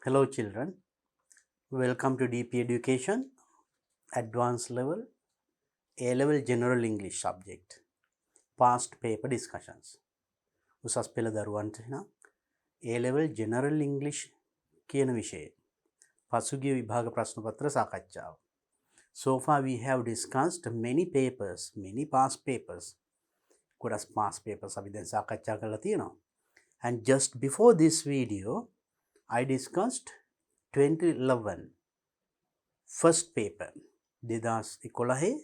Hello children, welcome to DP Education, Advanced Level, A-Level General English subject, Past Paper Discussions. උසස් පෙළ දරුවන්ට නම් A-Level General English කියන විෂයේ පසුගිය විභාග ප්‍රශ්න පත්‍ර සාකච්ඡාව. So far we have discussed many past papers. ගොඩක් past papers අපි දැන් සාකච්ඡා කරලා තියෙනවා. And just before this video, I discussed 2011 first paper 2011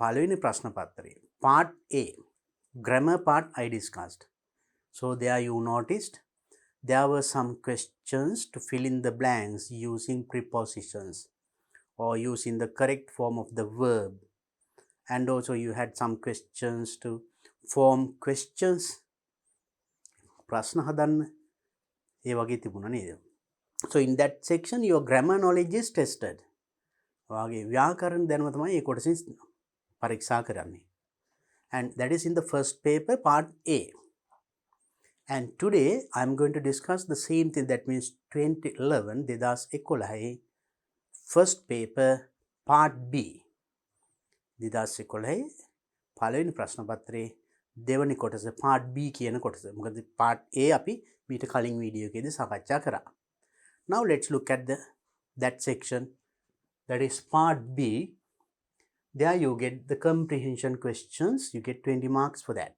පළවෙනි ප්‍රශ්න පත්‍රය part A grammar part I discussed. So there you noticed there were some questions to fill in the blanks using prepositions or using the correct form of the verb, and also you had some questions to form questions ප්‍රශ්න හදන්න ඒ වගේ තිබුණා නේද? So in that section your grammar knowledge is tested. ඔයාගේ ව්‍යාකරණ දැනුම තමයි ඒ කොටසින් පරීක්ෂා කරන්නේ. And that is in the first paper part A. And today I am going to discuss the same thing, that means 2011 2011 first paper part B. 2011 පළවෙනි ප්‍රශ්න පත්‍රයේ දෙවනි කොටස part B කියන කොටස. මොකද part A අපි මීට කලින් වීඩියෝ එකේදී සාකච්ඡා කරා. Now let's look at that section, that is part B. There you get the comprehension questions, you get 20 marks for that.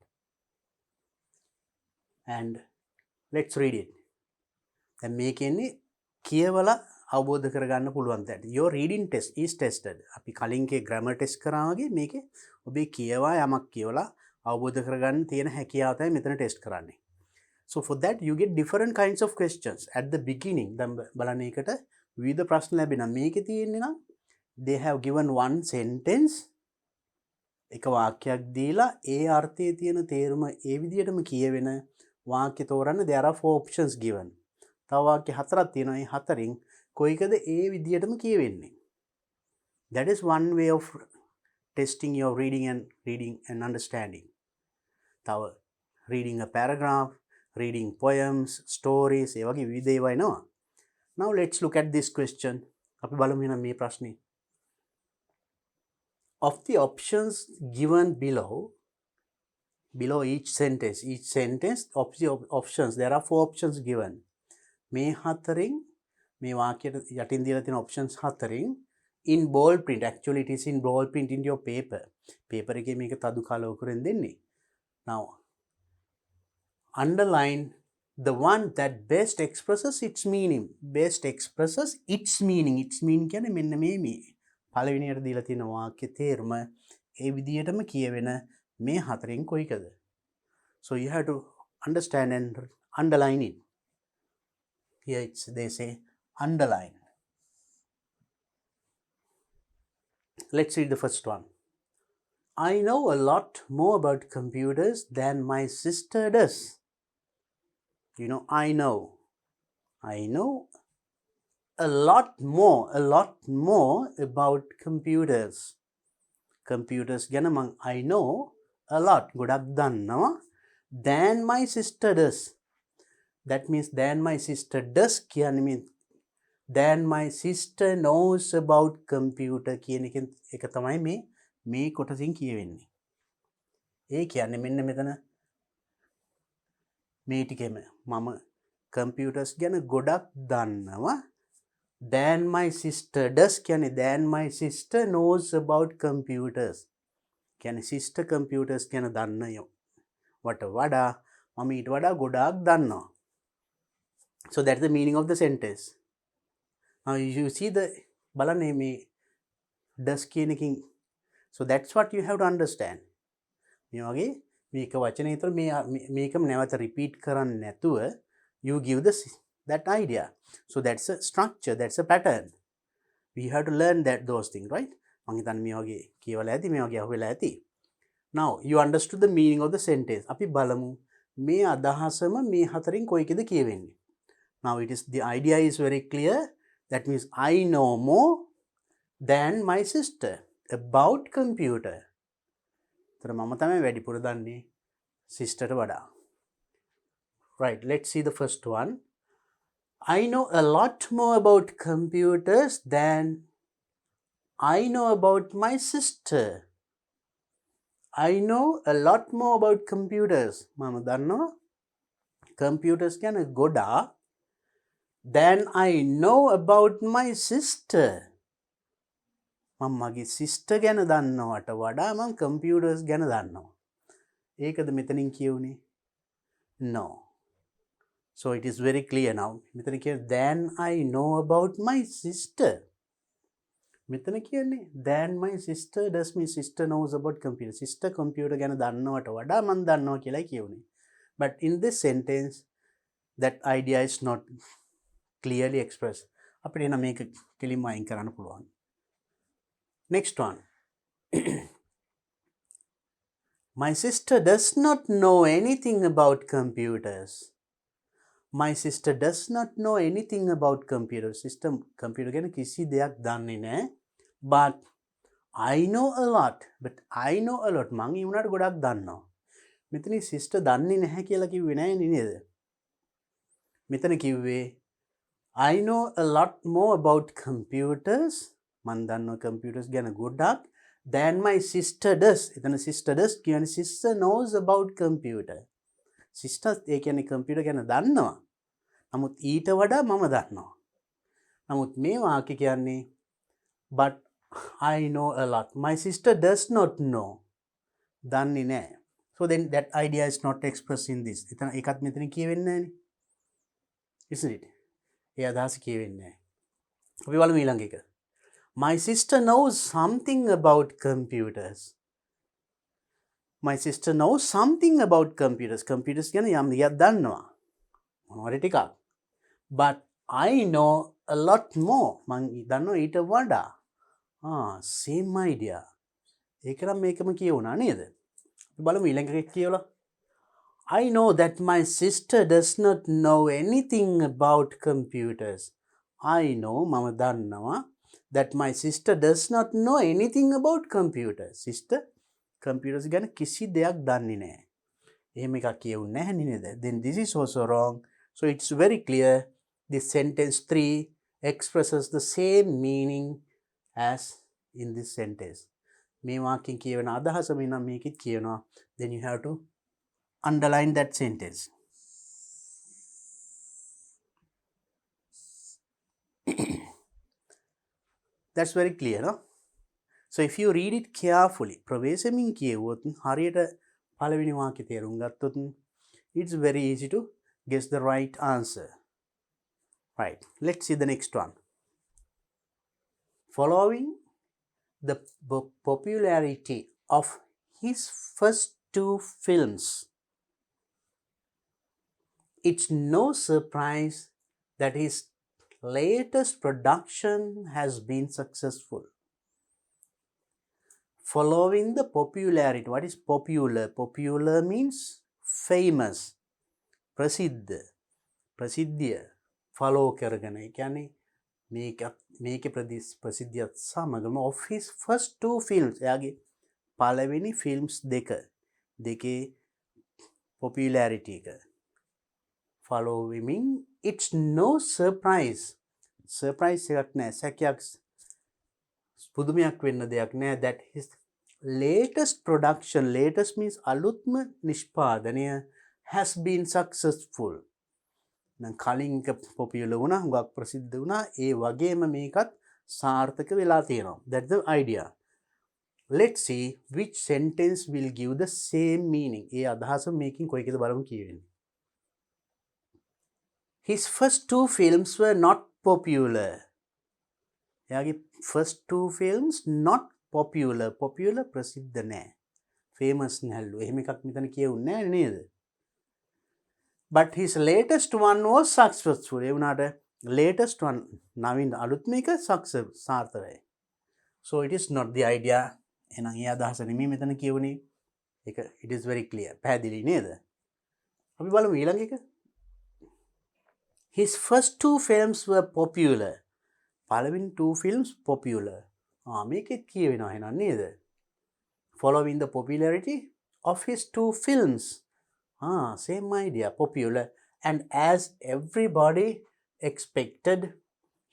And let's read it. දැන් මේකෙන්නේ කියවලා අවබෝධ කරගන්න පුළුවන් තැන. Your reading test is tested. අපි කලින්ගේ grammar test කරා වගේ මේකේ ඔබේ කියවා යමක් කියවලා අවබෝධ කරගන්න තියෙන හැකියාව තමයි මෙතන ටෙස්ට් කරන්නේ. So for that you get different kinds of questions at the beginning. දැන් බලන්න ඒකට විවිධ ප්‍රශ්න ලැබෙනවා. මේකේ තියෙන්නේ නම් they have given one sentence, එක වාක්‍යයක් දීලා ඒ අර්ථයේ තියෙන තේරුම ඒ විදිහටම කියවෙන වාක්‍ය තෝරන්න there are 4 options given. තව වාක්‍ය හතරක් තියෙනවා. ඒ හතරින් කොයිකද ඒ විදිහටම කියවෙන්නේ. That is one way of testing your reading and understanding. තව reading a paragraph, reading poems, stories, ඒ වගේ විවිධ ඒවා එනවා. Now let's look at this question. අපි බලමු එහෙනම් මේ ප්‍රශ්නේ. Of the options given below each sentence of the options, there are 4 options given. මේ හතරින් මේ වාක්‍යයට යටින් දීලා තියෙන options හතරින් in bold print, actually it is in bold print in your paper එකේ මේක තදු කලවකරෙන් දෙන්නේ. Now underline the one that best expresses its meaning. Its meaning කියන්නේ මෙන්න මේ පළවෙනියට දීලා තියෙන වාක්‍ය තේරුම ඒ විදිහටම කියවෙන මේ හතරෙන් කොයිකද? So you have to understand and underline it. Here they say underline. Let's read the first one. I know a lot more about computers than my sister does. You know, I know a lot more about computers. ගැන මං I know a lot ගොඩක් දන්නවා than my sister does. That means than my sister does කියන්නේ mean than my sister knows about computer කියන එක තමයි මේ කොටසින් කියවෙන්නේ. ඒ කියන්නේ මෙන්න මෙතන මේ ටිකෙම මම computers ගැන ගොඩක් දන්නවා. Than my sister does කියන්නේ than my sister knows about computers. කියන්නේ sister computers ගැන දන්නයෝ. වට වඩා මම ඊට වඩා ගොඩාක් දන්නවා. So that's the meaning of the sentence. Now you see the බලන්න මේ does කියන එකකින්. So that's what you have to understand. මේ වගේ මේක වචනේ විතර මේකම නැවත repeat කරන්නේ නැතුව you give that idea. So that's a structure, that's a pattern. We have to learn those things, right? මං හිතන්නේ මේ වගේ කියවලා ඇති, මේ වගේ අහුවෙලා ඇති. Now you understood the meaning of the sentence. අපි බලමු මේ අදහසම මේ හතරින් කොයිකද කියවෙන්නේ. Now the idea is very clear. That means I know more than my sister about computer. තර මම තමයි වැඩිපුර දන්නේ sisterට වඩා. Right, let's see the first one. I know a lot more about computers than I know about my sister. I know a lot more about computers. මම දන්නවා computers ගැන ගොඩාක් than I know about my sister. මම මගේ sister ගැන දන්නවට වඩා මම computers ගැන දන්නවා. ඒකද මෙතනින් කියුනේ? No. So it is very clear now. මෙතන කියන්නේ than I know about my sister. මෙතන කියන්නේ than my sister does my sister knows about computer. Sister computer ගැන දන්නවට වඩා මම දන්නවා කියලායි කියුනේ. But in this sentence that idea is not clearly expressed. අපිට එන මේක කෙලින්ම අයින් කරන්න පුළුවන්. Next one. My sister does not know anything about computers. My sister does not know anything about computers. System computer ගැන කිසි දෙයක් දන්නේ නැහැ. But I know a lot. But I know a lot. මං ඒ වුණාට ගොඩක් දන්නවා. මෙතන sister දන්නේ නැහැ කියලා කිව්වේ නෑ නේද? මෙතන කිව්වේ I know a lot more about computers. මං දන්නවා computers ගැන ගොඩක් than my sister does. එතන sister does කියන්නේ sister knows about computer. Sister ඒ කියන්නේ computer ගැන දන්නවා. නමුත් ඊට වඩා මම දන්නවා. නමුත් මේ වාක්‍ය කියන්නේ but I know a lot. My sister does not know. දන්නේ නැහැ. So then that idea is not expressed in this. එතන ඒකත් මෙතන කියවෙන්නේ නැහැනේ. Isn't it? ඒ අදහස කියවෙන්නේ නැහැ. අපි බලමු ඊළඟ එක. My sister knows something about computers. My sister knows something about computers. Computers ගැන යම් දෙයක් දන්නවා. මොනවද ටිකක්. But I know a lot more. මං දන්නවා ඊට වඩා. Same idea. ඒක නම් මේකම කියවුණා නේද? අපි බලමු ඊළඟ එක කියවලා. I know that my sister does not know anything about computers. I know මම දන්නවා that my sister does not know anything about computers. Sister computers ගැන කිසි දෙයක් දන්නේ නැහැ. එහෙම එකක් කියවුන්නේ නැහැ නේද? Then this is also wrong. So it's very clear this sentence 3 expresses the same meaning as in this sentence. මේ වාක්‍යයෙන් කියවන අදහස මෙන්න මේකෙත් කියනවා. Then you have to underline that sentence. That's very clear, no? So if you read it carefully, ප්‍රවේශමින් කියවුවොත් හරියට පළවෙනි වාක්‍ය තේරුම් ගත්තොත් it's very easy to guess the right answer. Right, let's see the next one. Following the popularity of his first two films, it's no surprise that his latest production has been successful. Following the popularity. What is popular? Popular means famous. ප්‍රසිද්ධ. ප්‍රසිද්ධිය. Follow කරගෙන. ඒ කියන්නේ මේකේ ප්‍රසිද්ධියත් සමගම of his first two films. එයාගේ පළවෙනි films දෙකේ popularity එක. Following, it's no surprise. Surprise එකක් නෑ. සැකයක් පුදුමයක් වෙන්න දෙයක් නෑ. That his latest production, latest means අලුත්ම නිෂ්පාදනය has been successful. නම් කලින් එක popular වුණා, හුඟක් ප්‍රසිද්ධ වුණා. ඒ වගේම මේකත් සාර්ථක වෙලා තියෙනවා. That's the idea. Let's see which sentence will give the same meaning. ඒ අදහස මේකෙන් කොයිකද බලමු කියවෙන්නේ. His first two films were not popular. එයාගේ first two films not popular. Popular ප්‍රසිද්ධ නෑ. Famous නැල්ලු. එහෙම එකක් මෙතන කියවුන්නේ නෑ නේද? But his latest one was successful. ඒ වුණාට latest one නවීන අලුත් මේක success සාර්ථකයි. So it is not the idea. එහෙනම් ඒ අදහස නෙමෙයි මෙතන කියවුනේ. ඒක it is very clear. පැහැදිලි නේද? අපි බලමු ඊළඟ එක. His first two films were popular. පළවෙනි two films popular. මේකෙත් කියවෙනවා එහෙනම් නේද? Following the popularity of his two films. Same idea, popular. And as everybody expected.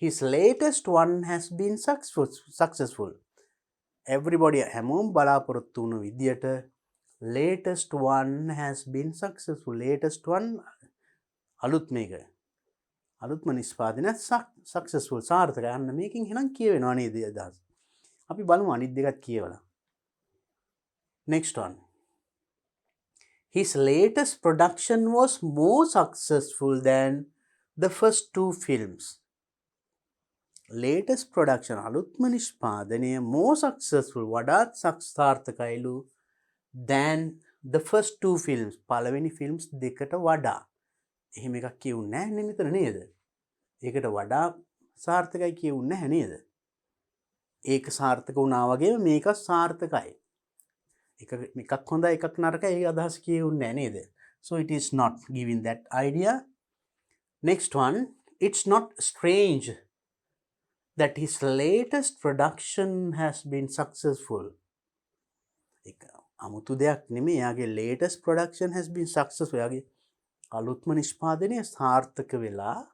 His latest one has been successful. Everybody හැමෝම බලාපොරොත්තු වුණු විදියට latest one has been successful. latest one අලුත් මේක. අලුත්ම නිෂ්පාදනය successful සාර්ථකයි. අන්න මේකෙන් එහෙනම් කියවෙනවා නේද අදහස්. අපි බලමු අනිත් දෙකත් කියවලා. Next one. His latest production was more successful than the first two films. Latest production අලුත්ම නිෂ්පාදනය more successful වඩාත් සාර්ථකයිලු than the first two films. පළවෙනි films දෙකට වඩා. එහෙම එකක් කියුන්නේ නැහැ මෙතන නේද? ඒකට වඩා සාර්ථකයි කියුන්නේ නැහැ නේද? ඒක සාර්ථක වුණා වගේම මේක සාර්ථකයි. එකක් හොඳයි එකක් නරකයි ඒ අදහස කියුන්නේ නැහැ නේද? So it is not giving that idea. Next one, it's not strange that his latest production has been successful. ඒක 아무තු දෙයක් නෙමෙයි. යාගේ latest production has been successful. යාගේ අලුත්ම නිෂ්පාදනය සාර්ථක වෙලා.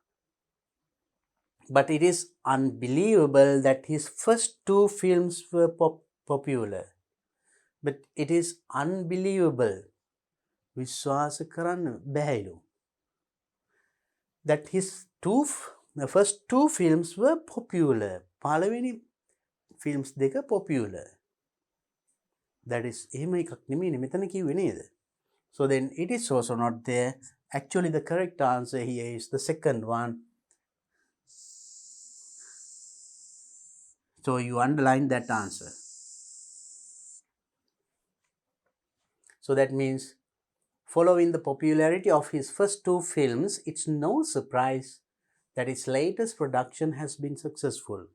But it is unbelievable that his first two films were popular. But it is unbelievable. විශ්වාස කරන්න බැහැලු. That his the first two films were popular. පළවෙනි films දෙක popular. That is එහෙම එකක් නෙමෙයි මෙතන කිව්වේ නේද? So then it is also not there. Actually the correct answer here is the second one. So you underline that answer. So that means following the popularity of his first two films, it's no surprise that his latest production has been successful.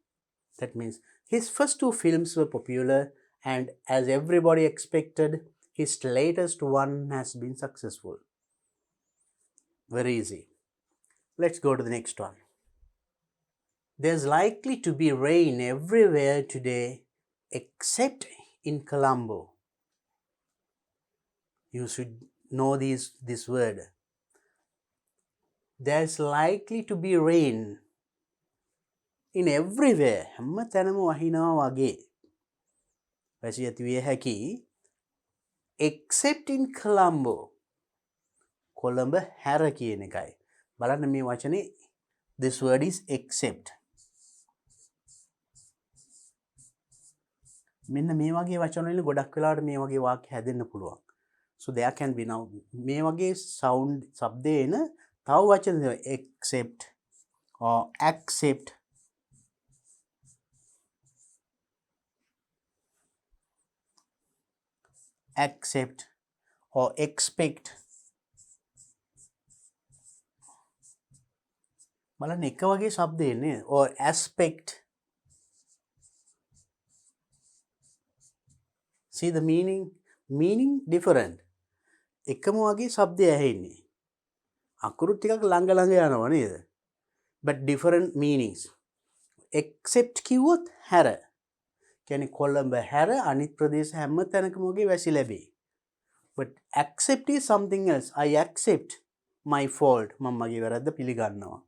That means his first two films were popular, and as everybody expected, his latest one has been successful. Very easy. Let's go to the next one. There's likely to be rain everywhere today except in Colombo. You should know this word. There's likely to be rain in everywhere. හැම තැනම වහිනවා වගේ. වැසි ඇති විය හැකි except in Colombo. Colombo හැර කියන එකයි. බලන්න මේ වචනේ this word is except. මෙන්න මේ වගේ වචන වලින් ගොඩක් වෙලාවට මේ වගේ වාක්‍ය හැදෙන්න පුළුවන්. So there can be now මේ වගේ sound શબ્දේ එන තව වචන except or accept, or expect. බලන්න එක වගේ શબ્ද එන්නේ or aspect. See the meaning different. එකම වගේ શબ્දය ඇහෙන්නේ. අකුරු ටිකක් ළඟ යනවා නේද? But different meanings. Except කිව්වොත් හැර. කියන්නේ කොළඹ හැර අනිත් ප්‍රදේශ හැම තැනකම වගේ වැසි ලැබේ. But accept is something else. I accept my fault. මම මගේ වැරද්ද පිළිගන්නවා.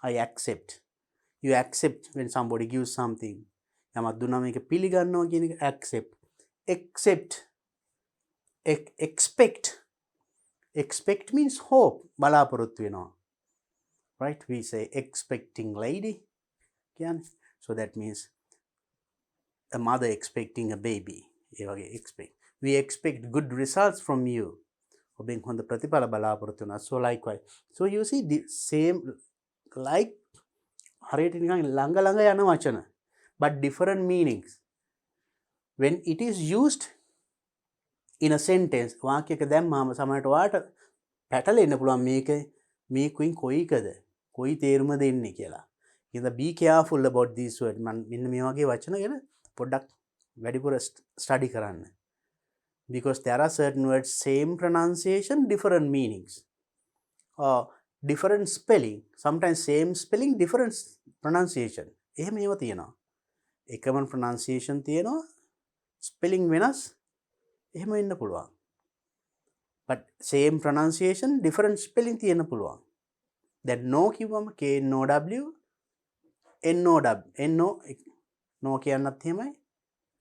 I accept. You accept when somebody gives something. යමක් දුන්නාම ඒක පිළිගන්නවා කියන එක accept. Expect means hope. බලාපොරොත්තු වෙනවා. Right? We say expecting lady. So that means a mother expecting a baby. Expect. We expect good results from you. ඔබෙන් හොඳ ප්‍රතිඵල බලාපොරොත්තු වෙනවා. So likewise. So you see the same like හරියට නිකන් ළඟ යන වචන but different meanings. When it is used in a sentence වාක්‍යයක දැම්මාම සමහරට ඔයාට පැටලෙන්න පුළුවන් මේකෙන් කොයි තේරුම දෙන්නේ කියලා. ඉතින් be careful about these words. මෙන්න මේ වගේ වචන ගැන පොඩ්ඩක් වැඩිපුර study කරන්න. Because there are certain words same pronunciation different meanings. Or different spelling. Sometimes same spelling different pronunciation. එහෙම ඒවා තියෙනවා. එකම pronunciation තියෙනවා spelling වෙනස් එහෙම වෙන්න පුළුවන්. But same pronunciation different spelling තියෙන්න පුළුවන්. දැන් no කිව්වම KNOW NO no කියන්නත් එහෙමයි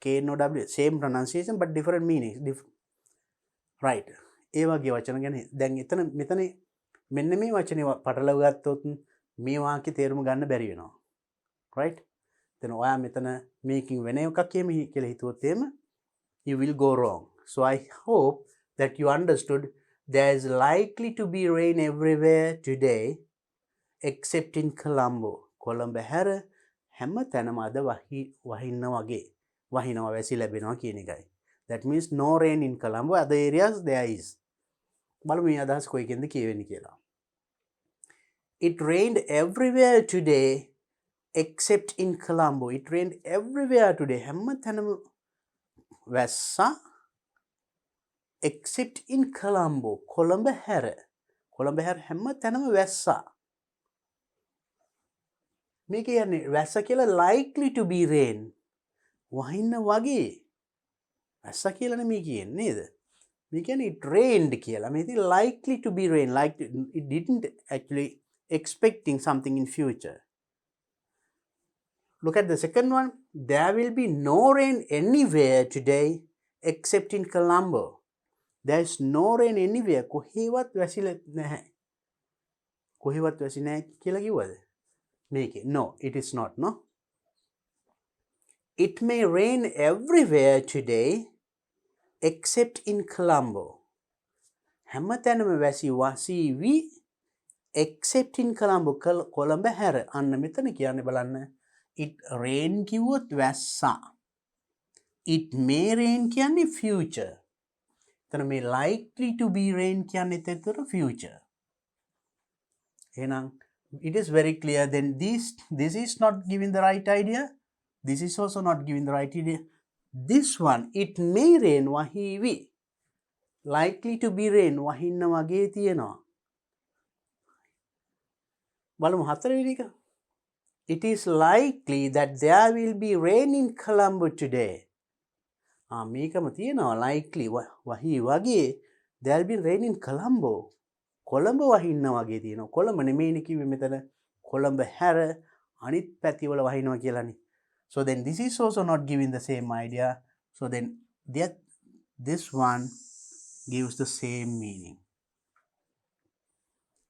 KNOW same pronunciation but different meanings right ඒ වගේ වචන ගැන දැන් මෙතන මෙන්න මේ වචනේ පටලව ගත්තොත් මේ වාක්‍ය තේරුම ගන්න බැරි වෙනවා right then ඔයා මෙතන මේකින් වෙන එකක් කියලා හිතුවොත් එහෙම you will go wrong so I hope that you understood there is likely to be rain everywhere today except in Colombo Colombo හැර හැම තැනම අද වහින්න වගේ වහිනවා වැසි ලැබෙනවා කියන එකයි that means no rain in Colombo other areas there is බලමු මේ අදහස් කොයිකෙන්ද කියවෙන්නේ කියලා it rained everywhere today except in Colombo it rained everywhere today හැම තැනම වැස්සා except in Colombo කොළඹ හැර හැම තැනම වැස්සා මේ කියන්නේ වැස්ස කියලා likely to be rain වහින්න වගේ වැස්ස කියලා නෙමෙයි කියන්නේ නේද මේ කියන්නේ it rained කියලා මේ ඉතින් likely to be rain like it didn't actually expecting something in future look at the second one there will be no rain anywhere today except in Colombo there is no rain anywhere කොහෙවත් වැසිලා නැහැ කොහෙවත් වැසි නැහැ කියලා කිව්වද මේකේ no it is not no it may rain everywhere today except in Colombo හැමතැනම වැසි except in Colombo Colombo හැර අන්න මෙතන කියන්නේ බලන්න it rain කිව්වොත් වැස්සා it may rain කියන්නේ future එතන මේ likely to be rain කියන්නේ එතකොට future එහෙනම් it is very clear then this is not giving the right idea this is also not giving the right idea this one it may rain wahiwi likely to be rain wahinna wage tiyenawa balamu හතරවෙනි එක it is likely that there will be rain in Colombo today මේකම තියනවා likely wahi wage there will be rain in Colombo Colombo වහින්න වගේ තියෙනවා කොළඹ නෙමෙයිනේ කිව්වේ මෙතන කොළඹ හැර අනිත් පැතිවල වහිනවා කියලානේ so then this is also not giving the same idea so then this one gives the same meaning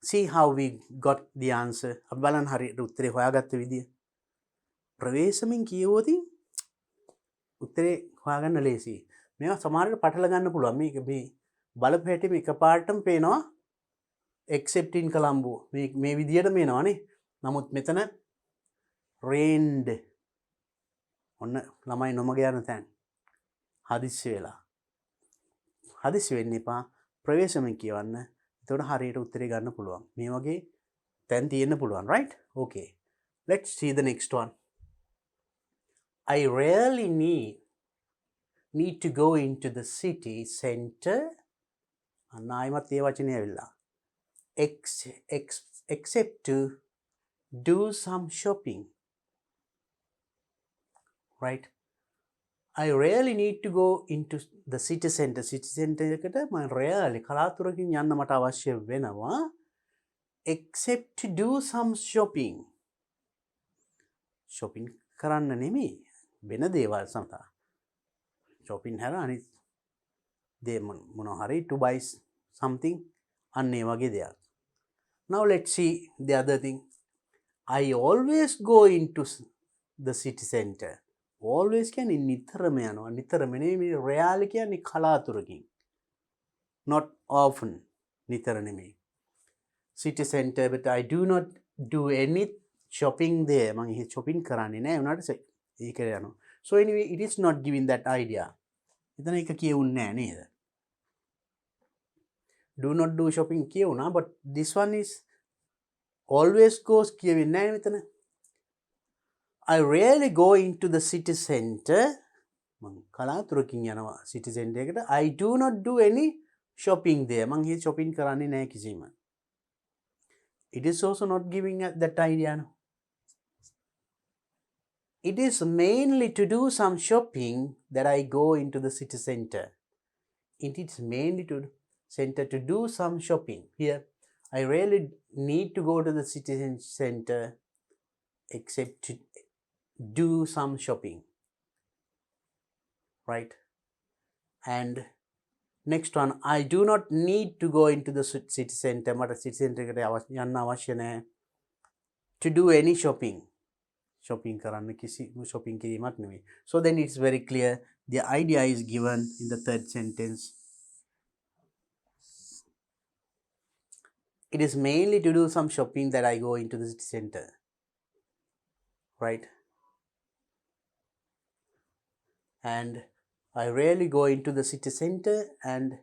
see how we got the answer අපි බලන්න හරියට උත්තරේ හොයාගත්ත විදිය ප්‍රවේශමෙන් කියවෝදී උත්තරේ හොයාගන්න ලේසියි මේවා සමහරවිට පටල ගන්න පුළුවන් මේක මේ බලපු හැටි මේක පාඩම් පේනවා except in Colombo මේ විදියට මේනවානේ නමුත් මෙතන rained ඔන්න ළමයි නොමග යන තැන් හදිස්සි වෙන්න එපා ප්‍රවේශමෙන් කියවන්න එතකොට හරියට උත්තරේ ගන්න පුළුවන් මේ වගේ තැන් තියෙන්න පුළුවන් right okay let's see the next one I rarely need to go into the city center අන්න ආයිමත් ඒ වචනේ ඇවිල්ලා except to do some shopping right I rarely need to go into the city center එකට මම rarely කලාතුරකින් යන්න මට අවශ්‍ය වෙනවා except to do some shopping කරන්න නෙමෙයි වෙන දේවල් සමහර shopping හැර අනිත් දේ මොනවා හරි to buy something අන්න ඒ වගේ දෙයක් now let's see the other thing I always go into the city center always කියන්නේ නිතරම යනවා නිතරම නෙමෙයි rarely කියන්නේ කලාතුරකින් not often නිතර නෙමෙයි city center but I do not do any shopping there මම එහෙ shopping කරන්නේ නැහැ උනාට ඒක යනවා so anyway it is not giving that idea එතන එක කියුන්නේ නැහැ නේද do not do shopping කියුණා but this one is always goes කියවෙන්නේ නැහැ මෙතන I rarely go into the city center මං කලාතුරකින් යනවා city center එකට I do not do any shopping there මං here shopping කරන්නේ නැහැ කිසිම it is also not giving that idea no it is mainly to do some shopping that I go into the city center it is mainly to center to do some shopping here I really need to go to the city center except to do some shopping, right? And next one, I do not need to go into the city center. මට city center එකට යන්න අවශ්‍ය නැහැ to do any shopping. Shopping කරන්න කිසි shopping කිරීමක් නෙවෙයි. So then it's very clear the idea is given in the third sentence. It is mainly to do some shopping that I go into the city center, right? And I rarely go into the city center and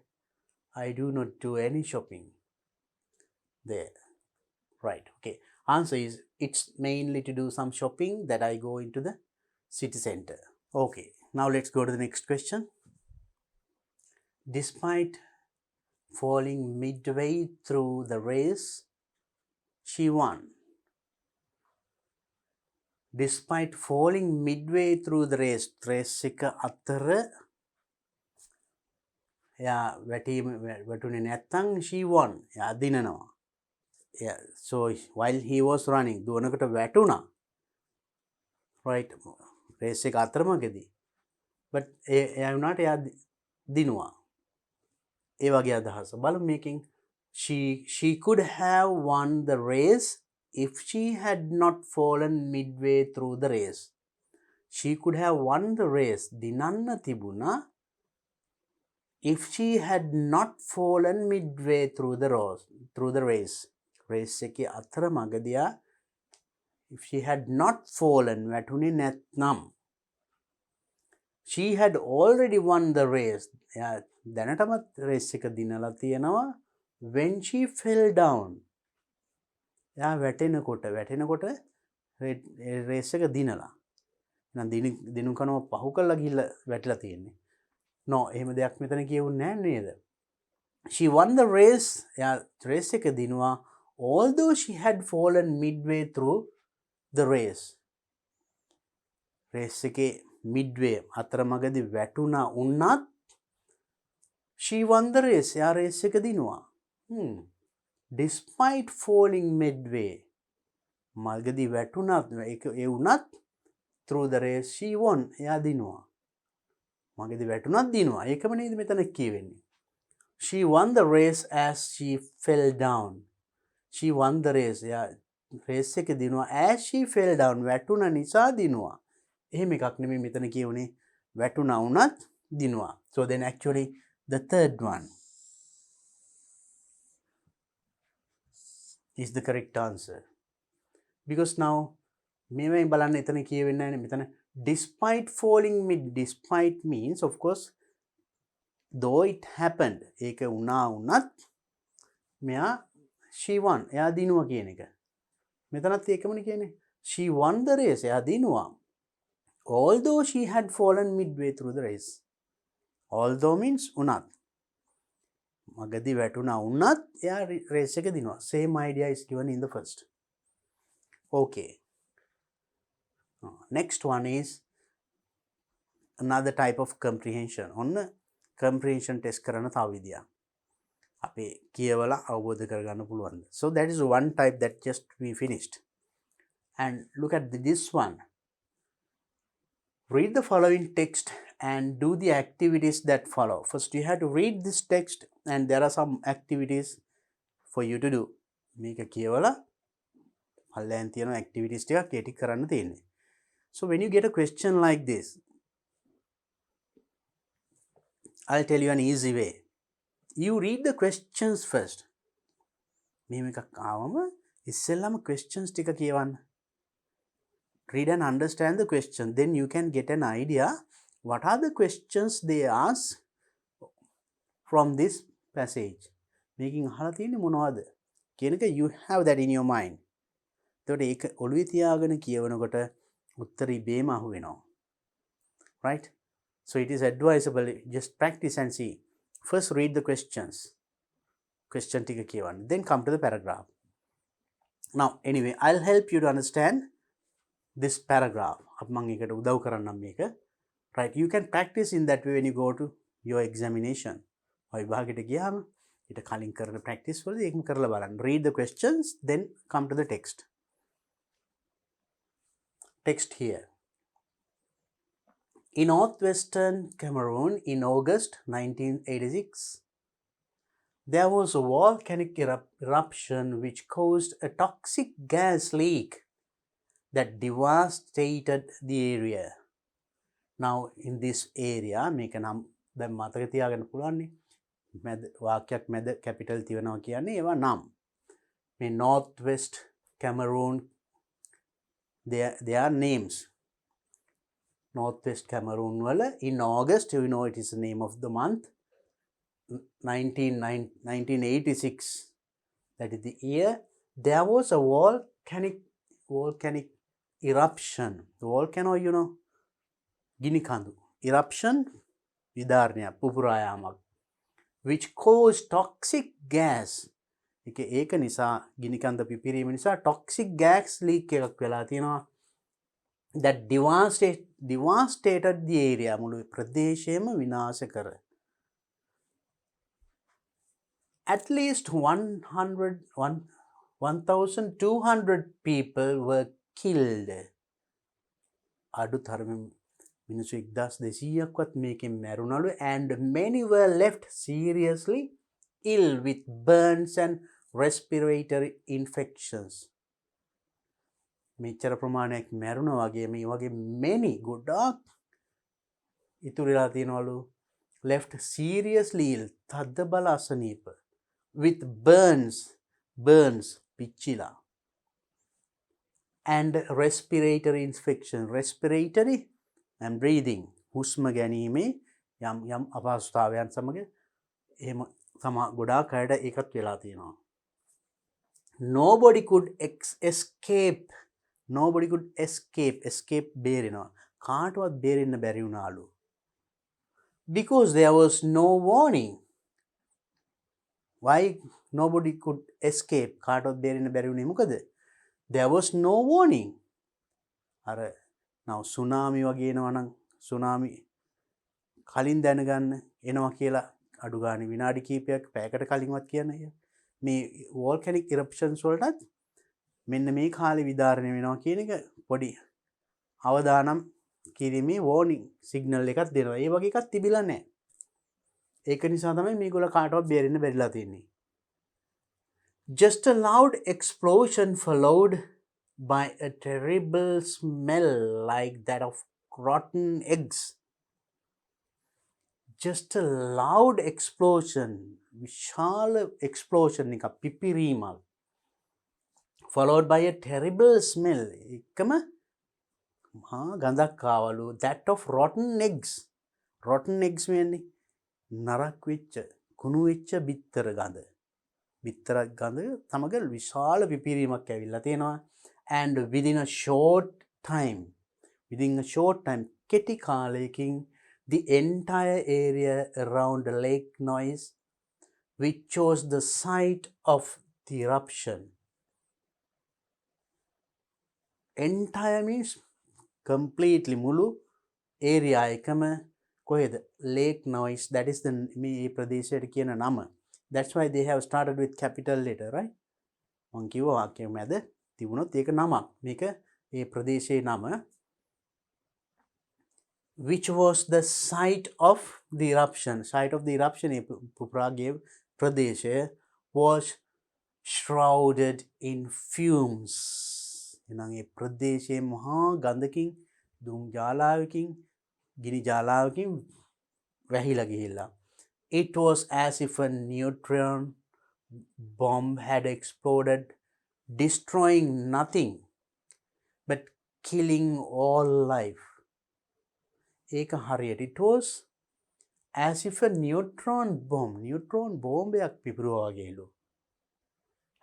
I do not do any shopping there, right? Okay, answer is it's mainly to do some shopping that I go into the city center. Okay, now let's go to the next question. Despite falling midway through the race, she won. Despite falling midway through the race එක අතර එයා වැටුනේ නැත්තම් she won. එයා දිනනවා. Yeah, so while he was running, දුවනකට වැටුණා, right? race එක අතරමඟදී, but එයා වුණාට එයා දිනුවා. ඒ වගේ අදහස බලමු මේකෙන්. She could have won the race if she had not fallen midway through the race. She could have won the race. දිනන්න තිබුණා if she had not fallen midway through the race. race එකේ අතරමඟදී if she had not fallen වැටුනේ නැත්නම්. She had already won the race. දැනටමත් race එක දිනලා තියෙනවා when she fell down. එයා වැටෙනකොට race එක දිනලා. එහෙනම් දිනු කනවා පහු කරලා ගිහිල්ලා වැටලා තියෙන්නේ. No, එහෙම දෙයක් මෙතන කියවුන්නේ නැහැ නේද? She won the race. එයා race එක දිනුවා although she had fallen midway through the race. race එකේ midway අතරමඟදී වැටුණා උන්නත් she won the race. එයා race එක දිනුවා. Despite falling midway, මල්ගදී වැටුණත් ඒ වුණත් through the race she won. එයා දිනුවා. මගදී වැටුණත් දිනුවා. ඒකම නේද මෙතන කියවෙන්නේ. She won the race as she fell down. She won the race. එයා race එක දිනුවා as she fell down. වැටුණ නිසා දිනුවා. එහෙම එකක් නෙමෙයි මෙතන කියුනේ. වැටුණා වුණත් දිනුවා. So then actually the third one is the correct answer. Because now මේවෙන් බලන්න එතන කියවෙන්නේ නැහැ නේ. මෙතන despite falling mid. Despite means of course though it happened. ඒක වුණා වුණත් මෙයා she won. එයා දිනුවා කියන එක. මෙතනත් ඒකමනේ කියන්නේ. She won the race. එයා දිනුවා. Although she had fallen midway through the race. Although means උනත්. මගදී වැටුණා උනත් එයා race එක දිනුවා. Same idea is given in the first. Okay. Next one is another type of comprehension. ඔන්න comprehension test කරන තව විදියක්. අපේ කියවලා අවබෝධ කරගන්න පුළුවන්. So that is one type that just we finished. And look at this one. Read the following text and do the activities that follow. First you have to read this text and there are some activities for you to do. මේක කියවලා පල්ලෙන් තියෙන activities ටිකක් ඒ ටික කරන්න තියෙන්නේ. So when you get a question like this, I'll tell you an easy way. You read the questions first. මෙහෙම එකක් ආවම ඉස්සෙල්ලාම questions ටික කියවන්න. Read and understand the question. Then you can get an idea what are the questions they ask from this passage. Making අහලා තියෙන්නේ මොනවද කියන එක you have that in your mind. එතකොට ඒක ඔළුවේ තියාගෙන කියවනකොට උත්තර ඉබේම අහු වෙනවා. Right? So it is advisable just practice and see. First read the questions. Question ටික කියවන්න. Then come to the paragraph. Now anyway, I'll help you to understand this paragraph. මම ඒකට උදව් කරන්නම් මේක. Right? You can practice in that way when you go to your examination. විභාගෙට ගියාම ඊට කලින් කරන practice වලදී ඒකම කරලා බලන්න. Read the questions, then come to the text. Text here. In northwestern Cameroon in August 1986, there was a volcanic eruption which caused a toxic gas leak that devastated the area. Now in this area, මේක නම් දැන් මතක තියාගන්න පුළුවන් නේ. මැද වාක්‍යයක් මැද කැපිටල් තියනවා කියන්නේ ඒවා නම්. මේ northwest Cameroon, they are names. Northwest Cameroon wala in August, you know it is the name of the month, 1986, that is the year, there was a volcanic eruption. The volcano, you know, Ginikandu. Eruption, vidarnya, pupurayamak, which caused toxic gas. ඒක නිසා ගිනිකන්ද පිපිරීම නිසා toxic gas leak එකක් වෙලා තියෙනවා. That devastated the area. මුළු ප්‍රදේශයම විනාශ කර. At least 1,200 people were killed. අඩු තරමින් මිනිස්සු 1200ක්වත් මේකෙන් මැරුණලු, and many were left seriously ill with burns and respiratory infections. මෙච්චර ප්‍රමාණයක් මැරුණා වගේ මේ වගේ many ගොඩාක් ඉතුරුලා තියෙනවලු left seriously ill, තද බල අසනීප, with burns පිච්චිලා, and respiratory infection. Respiratory and breathing, හුස්ම ගැනීමේ යම් අපහසුතාවයන් සමග එහෙම තමයි ගොඩාක් අයට ඒකත් වෙලා තියෙනවා. Nobody could escape බේරෙනවා. කාටවත් බේරෙන්න බැරි වුණාලු. Because there was no warning. Why nobody could escape? කාටවත් බේරෙන්න බැරි වුණේ මොකද? There was no warning. අර now tsunami වගේ එනවා නම් tsunami කලින් දැනගන්න එනවා කියලා අඩු ගානේ විනාඩි කිහිපයක් පැයකට කලින්වත් කියන්නේ. මේ volcanic eruptions වලටත් මෙන්න මේ කාලේ විදාරණය වෙනවා කියන එක පොඩි අවදානම් කිරීමේ warning signal එකක් දෙනවා. ඒ වගේ එකක් තිබිලා නැහැ. ඒක නිසා තමයි මේගොල්ලෝ කාටවත් බේරෙන්න බැරිලා තියෙන්නේ. Just a loud explosion followed by a terrible smell like that of rotten eggs. Just a loud explosion, විශාල explosion එක පිපිරීමක්, followed by a terrible smell, එකම ගඳක් ආවලු, that of rotten eggs. Rotten eggs කියන්නේ නරක් වෙච්ච කුණු වෙච්ච බිත්තර ගඳ. බිත්තර ගඳ තමග විශාල පිපිරීමක් ඇවිල්ලා තියෙනවා. And within a short time, කෙටි කාලයකින්, the entire area around Lake Noise, which was the site of the eruption. Entire means completely මුළු area එකම කොහෙද? Lake Noise, that is the මේ ප්‍රදේශයට කියන නම. That's why they have started with capital letter, right? මං කිව්වා වාක්‍යය මැද තිබුණොත් ඒක නමක්. මේක ඒ ප්‍රදේශයේ නම. Which was the site of the eruption. Site of the eruption, පුපුරාගේ ප්‍රදේශය was shrouded in fumes. එනම් ඒ ප්‍රදේශයේ මහා ගඳකින්, දුම් ජාලාවකින්, ගිනි ජාලාවකින් වැහිලා ගිහිල්ලා. It was as if a neutron bomb had exploded, destroying nothing but killing all life. ඒක හරියට. It was as if a neutron bomb එකක් පිපිරුවා වගේලු.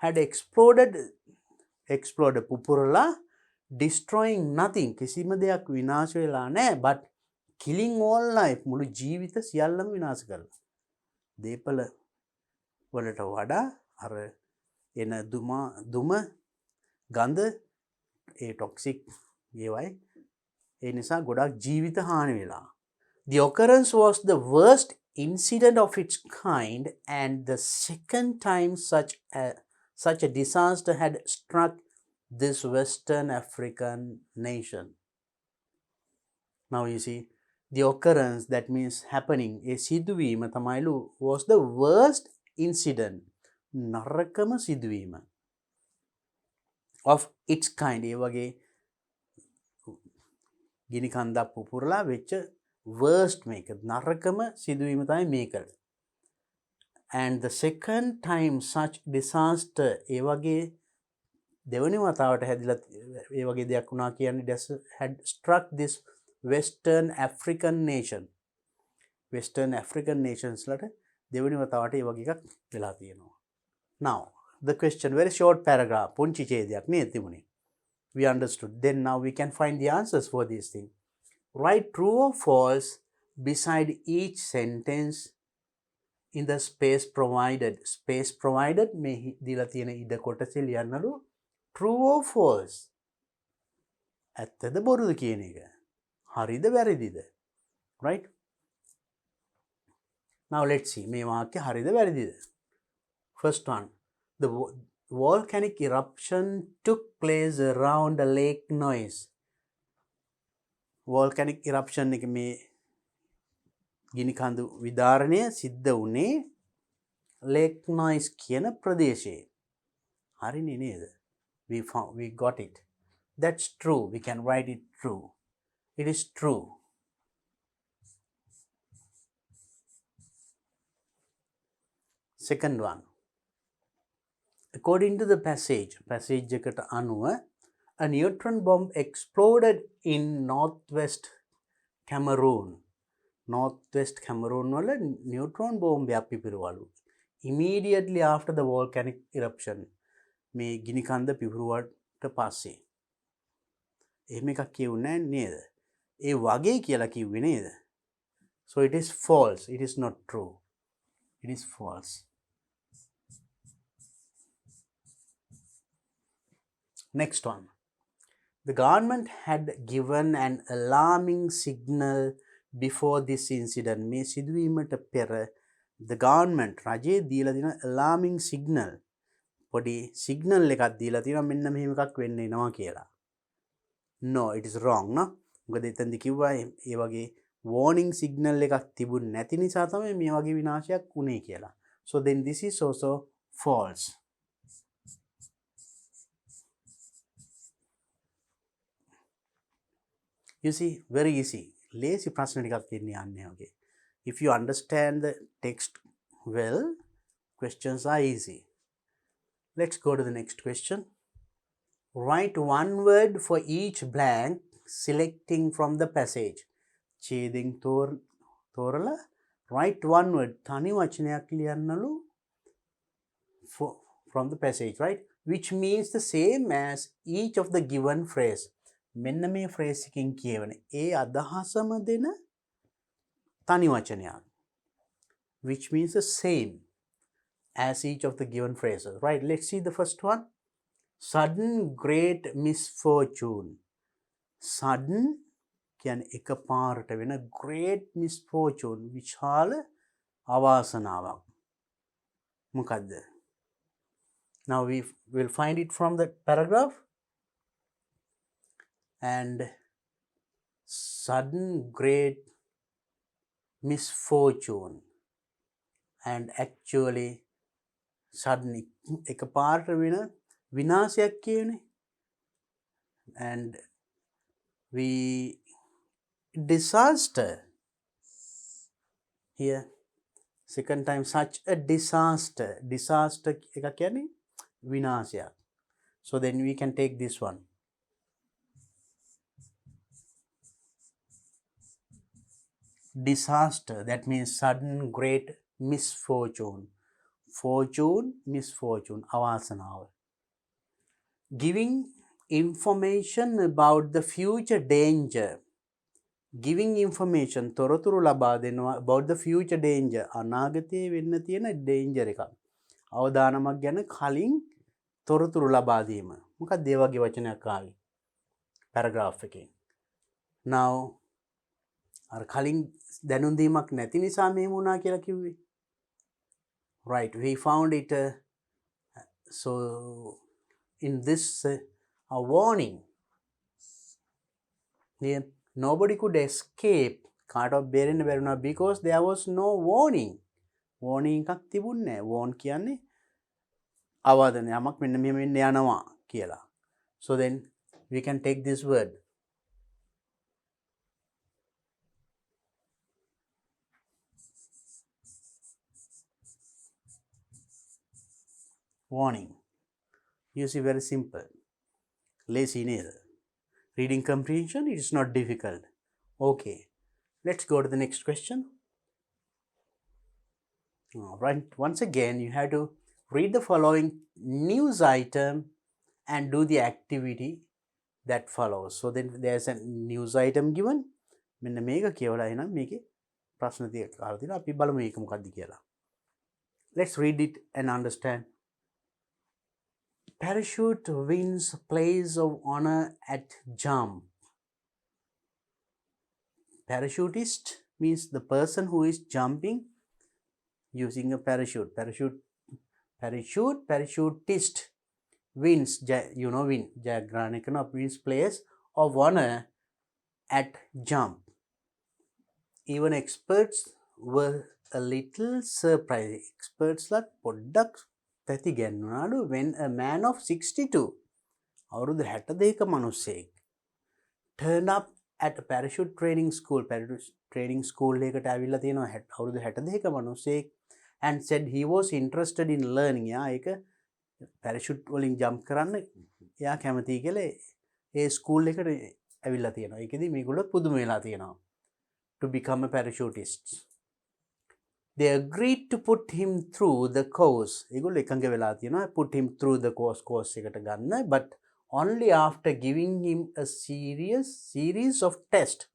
Had exploded පුපුරලා, destroying nothing, කිසිම දෙයක් විනාශ වෙලා නැහැ, but killing all life, මුළු ජීවිත සියල්ලම විනාශ කරලා. දේපල වලට වඩා අර එන දුම ගඳ ඒ ටොක්සික් ඒවයි ඒ නිසා ගොඩක් ජීවිත හානි වෙලා. The occurrence was the worst incident of its kind and the second time such a disaster had struck this Western African nation. Now you see, the occurrence, that means happening, a සිදුවීම තමයිලු was the worst incident, නරකම සිදුවීම of its kind. ඒ වගේ ගිනි කන්දක් පුපුරලා වෙච්ච worst මේක, නරකම සිදුවීම තමයි මේකට. And the second time such disaster, ඒ වගේ දෙවනි වතාවට හැදිලා ඒ වගේ දෙයක් වුණා කියන්නේ had struck this Western African nation. Western African nations ලට දෙවනි වතාවට ඒ වගේ එකක් වෙලා තියෙනවා. Now the question, very short paragraph, පුංචි ඡේදයක් නේ තිබුණේ. We understood. Then now we can find the answers for these things. Write true or false beside each sentence in the space provided. Space provided මේ දීලා තියෙන ඉඩ කොටසේ ලියන්නලු true or false. ඇත්තද බොරුද කියන එක. හරිද වැරදිද? Right? Now let's see. මේ වාක්‍ය හරිද වැරදිද? First one. The volcanic eruption took place around a lake noise. Volcanic eruption එක මේ ගිනි කඳු විදාරණය සිද්ධ වුණේ lake noise කියන ප්‍රදේශයේ. හරිනේ නේද? We got it. That's true. We can write it true. It is true. Second one. According to the passage එකට අනුව a neutron bomb exploded in northwest Cameroon. Northwest Cameroon වල neutron bomb එකක් පිපිරුවලු. Immediately after the volcanic eruption. මේ ගිනි කන්ද පිපිරුවට පස්සේ. එහෙම එකක් කියුනේ නේද? ඒ වගේ කියලා කිව්වේ නේද? So it is false. It is not true. It is false. Next one. The government had given an alarming signal before this incident. මේ සිදුවීමට පෙර the government රජයේ දීලා තියෙන alarming signal, පොඩි signal එකක් දීලා තියෙනවා මෙන්න මෙහෙම එකක් වෙන්න එනවා කියලා. No, it is wrong, no? මොකද එතනදි කිව්වා ඒ වගේ warning signal එකක් තිබුණ නැති නිසා තමයි මේ වගේ විනාශයක් වුණේ කියලා. So then this is also false. You see, very easy. Lazy ප්‍රශ්න ටිකක් තියෙන්නේ යන්නේ වගේ. If you understand the text well, questions are easy. Let's go to the next question. Write one word for each blank selecting from the passage. ඡේදෙන් තෝරලා write one word, තනි වචනයක් ලියන්නලු from the passage, right? Which means the same as each of the given phrase. මෙන්න මේ phrase එකකින් කියවන ඒ අදහසම දෙන තනි වචනයක්. Which means the same as each of the given phrases, right? Let's see the first one. Sudden great misfortune. Sudden කියන්නේ එකපාරට වෙන great misfortune, විශාල අවාසනාවක්. මොකද්ද? Now we will find it from the paragraph. And sudden great misfortune, and actually suddenly එකපාරට වෙන විනාශයක් කියන්නේ. And we disaster here, second time such a disaster එකක් කියන්නේ විනාශයක්. So then we can take this one. Disaster, that means sudden great misfortune. Fortune, misfortune, avasanav. Giving information about the future danger. Giving information, තොරතුරු ලබා දෙනවා about the future danger. අනාගතයේ වෙන්න තියෙන danger එකක්. අවදානමක් ගැන කලින් තොරතුරු ලබා දීම. මොකක්ද ඒ වගේ වචනයක් ආවේ paragraph එකේ. Now අර කලින් දැනුම් දීමක් නැති නිසා මෙහෙම වුණා කියලා කිව්වේ. Right, we found it so in this a warning. Yeah, nobody could escape කාටවත් බේරෙන්න බැරි වුණා because there was no warning. warning එකක් තිබුණේ නැහැ. warn කියන්නේ අවවාදන යමක් මෙන්න මෙහෙම වෙන්න යනවා කියලා. So then we can take this word. Warning. You see, very simple. Lazy nil. Reading comprehension, it is not difficult. Okay, let's go to the next question. Right, once again you have to read the following news item and do the activity that follows. So then there's a news item given. මෙන්න මේක කියවලා එහෙනම් මේකේ ප්‍රශ්න ටික අහලා තියෙනවා. අපි බලමු මේක මොකක්ද කියලා. Let's read it and understand. Parachute wins place of honor at jump. Parachutist means the person who is jumping using a parachute. Parachutist wins, you know, win. Wins place of honor at jump. Even experts were a little surprised. Experts like පොඩ්ඩක් පැති ගැන්නුනාලු when a man of 62 අවුරුදු 62ක මිනිස්සෙක් turned up at a parachute training school. Parachute training school එකට ඇවිල්ලා තියෙනවා අවුරුදු 62ක මිනිස්සෙක් and said he was interested in learning. යා ඒක parachute වලින් jump කරන්න එයා කැමතියි කියලා ඒ school එකට ඇවිල්ලා තියෙනවා. ඒකෙදි මේගොල්ලෝ පුදුම වෙලා තියෙනවා to become a parachutist. They agreed to put him through the course. ඒගොල්ලෝ එකඟ වෙලා තියෙනවා put him through the course එකට ගන්න, but only after giving him a series of tests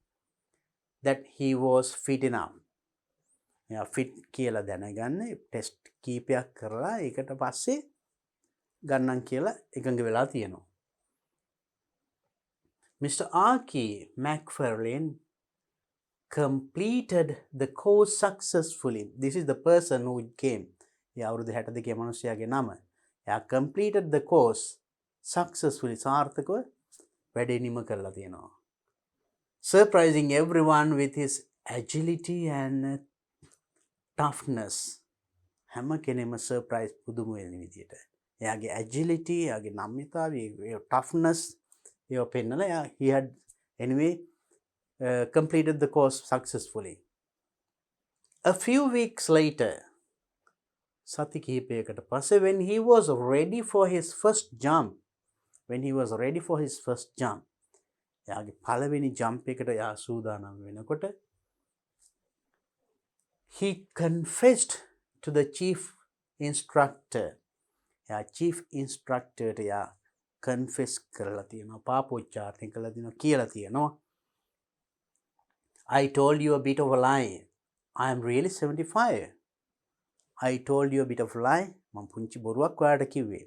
that he was fit enough. එයා fit කියලා දැනගන්න test කීපයක් කරලා ඒකට පස්සේ ගන්නම් කියලා එකඟ වෙලා තියෙනවා. Mr. Archie McFarlane completed the course successfully. This is the person who came. එයා අවුරුදු 62 මිනිහයාගේ නම. එයා completed the course successfully. සාර්ථකව වැඩේ නිම කරලා තියෙනවා. Surprising everyone with his agility and toughness. හැම කෙනෙම surprise පුදුම වෙන විදියට. එයාගේ agility, එයාගේ නම්‍යතාවය, toughness ඒව පෙන්නලා he had anyway completed the course successfully. A few weeks later, සති කිහිපයකට පස්සේ when he was ready for his first jump, එයාගේ පළවෙනි jump එකට එයා සූදානම් වෙනකොට he confessed to the chief instructor. එයා chief instructor ට එයා confess කරලා තියෙනවා, පාපෝච්චාරණය කරලා තියෙනවා, කියලා තියෙනවා. I told you a bit of a lie. I am really 75. I told you a bit of a lie. මම පුංචි බොරුවක් ඔයාලට කිව්වේ.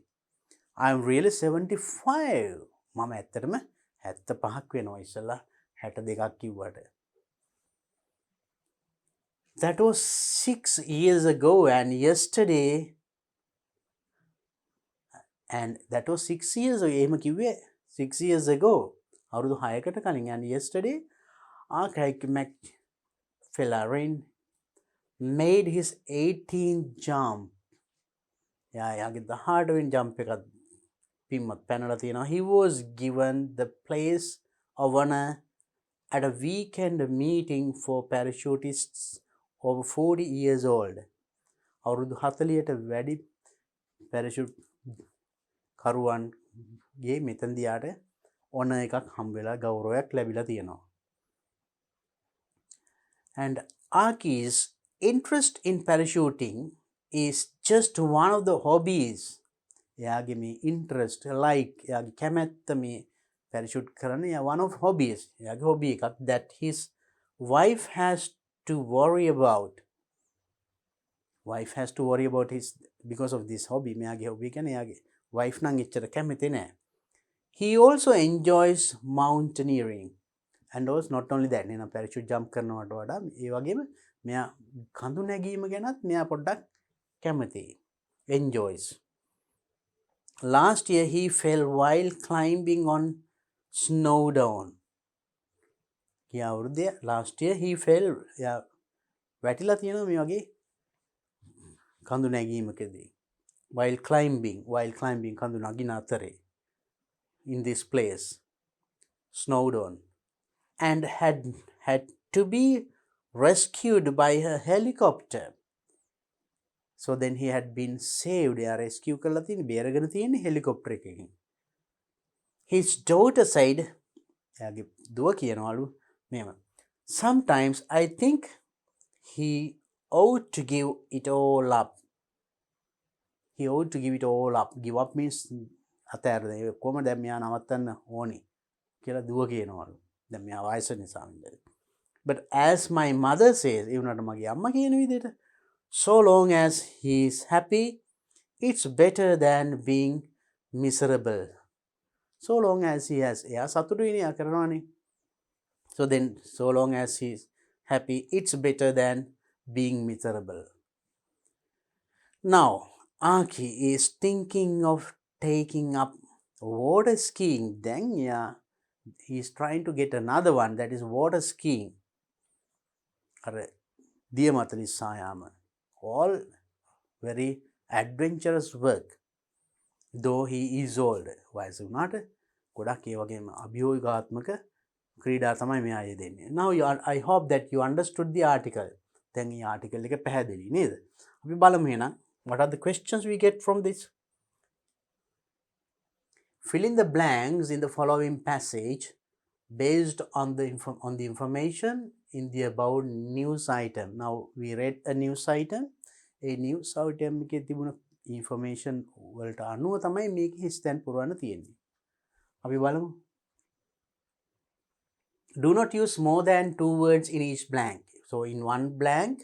I am really 75. මම ඇත්තටම 75ක් වෙනවා ඉස්සලා 62ක් කිව්වට. That was 6 years ago and yesterday. And that was 6 years ago. එහෙම කිව්වේ 6 years ago. අවුරුදු 6කට කලින්. And yesterday Archie McFarlane made his 18th jump. යාගේ 18 වෙනි jump එකත් පිම්මත් පැනලා තියෙනවා. He was given the place of honor at a weekend meeting for parachutists over 40 years old. අවුරුදු 40ට වැඩි parachute කරුවන්ගේ මෙතනදී යාට honor එකක් හම්බ වෙලා ගෞරවයක් ලැබිලා තියෙනවා. And Archie's interest in parachuting is just one of the hobbies. එයාගේ මේ interest, like එයාගේ කැමැත්ත මේ parachute කරන one of hobbies. එයාගේ hobby එකක් that his wife has to worry about. Wife has to worry about his because of this hobby. මෙයාගේ hobby කියන්නේ එයාගේ wife නම් එච්චර කැමති නෑ. He also enjoys mountaineering and also not only that එන parachute jump කරනවට වඩා ඒ වගේම මෙයා කඳු නැගීම ගැනත් මෙයා පොඩ්ඩක් කැමතියි. Enjoys. Last year he fell while climbing on Snowdon. ගිය අවුරුද්දේ last year he fell වැටිලා තියෙනවා මේ වගේ කඳු නැගීමකදී. While climbing කඳු නගින අතරේ in this place Snowdon and had to be rescued by a helicopter. So then he had been saved. Rescue කරලා තියෙන්නේ බේරගෙන තියෙන්නේ helicopter එකකින්. His daughter said, එයාගේ දුව කියනවලු මෙහෙම, sometimes I think he ought to give it all up. He ought to give it all up. Give up means අතෑරද කොහොම දැන් මෙයා නවත්තන්න ඕනි කියලා දුව කියනවලු. දැන් මෙයා වයස නිසා නේද. But as my mother says, ඒ වුණාට මගේ අම්මා කියන විදිහට, so long as he is happy, it's better than being miserable. So long as he has, එයා සතුටුයි නේ කරනවානේ. So then, so long as he is happy, it's better than being miserable. Now, Aki is thinking of taking up water skiing. Then, he is trying to get another one, that is water skiing. දිය මත නිසා යාම. All very adventurous work. Though he is old. වයස වුණාට ගොඩක් ඒ වගේම අභියෝගාත්මක ක්‍රීඩා තමයි මෙයා යෙදෙන්නේ. Now I hope that you understood the article. දැන් මේ ආටිකල් එක පැහැදිලි නේද? අපි බලමු එහෙනම් what are the questions we get from this? Fill in the blanks in the following passage based on the information in the above news item. Now we read a news item. A news item එකේ තිබුණ information වලට අනුව තමයි මේක හිස්තැන් පුරවන්න තියෙන්නේ. අපි බලමු. Do not use more than 2 words in each blank. So in one blank,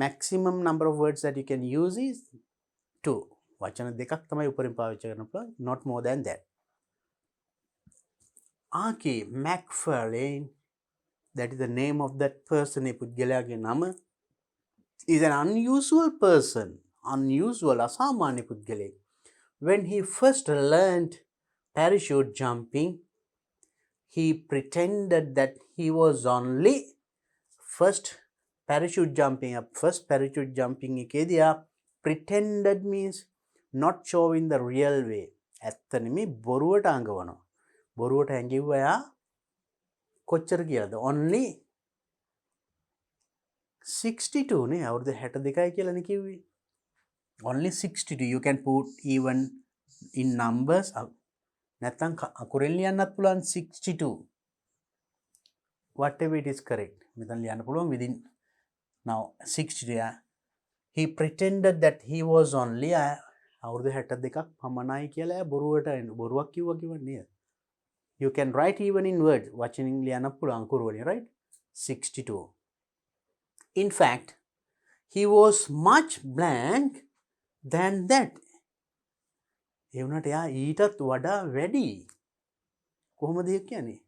maximum number of words that you can use is 2. වචන දෙකක් තමයි උපරිම පාවිච්චි කරන්න පුළුවන්, not more than that. Aki McFarlane, that is the name of that person, ඒ පුද්ගලයාගේ නම, is an unusual person. Unusual, අසාමාන්‍ය පුද්ගලයෙක්. When he first learned parachute jumping, he pretended that he was only first parachute jumping එකේදී pretended means not showing the real way. ඇත්ත නෙමෙයි බොරුවට අඟවනවා. බොරුවට ඇඟිව්ව එයා කොච්චර කියලාද? only 62 නේ, අවුරුදු 62යි කියලානේ කිව්වේ. only 62. You can put even in numbers. නැත්තම් අකුරෙන් ලියන්නත් පුළුවන් 62. whatever it is correct. මෙතන ලියන්න පුළුවන් within. Now 62. He pretended that he was only අවුරුදු 62ක් පමණයි කියලා බොරුවක් කිව්වා නේද? You can write even in words. වචනින් ලියන්න පුළුවන් අකුරු වලින්, right? 62. In fact, he was much blank than that. ඒ වුණාට එයා ඊටත් වඩා වැඩි. කොහොමද ඒක කියන්නේ?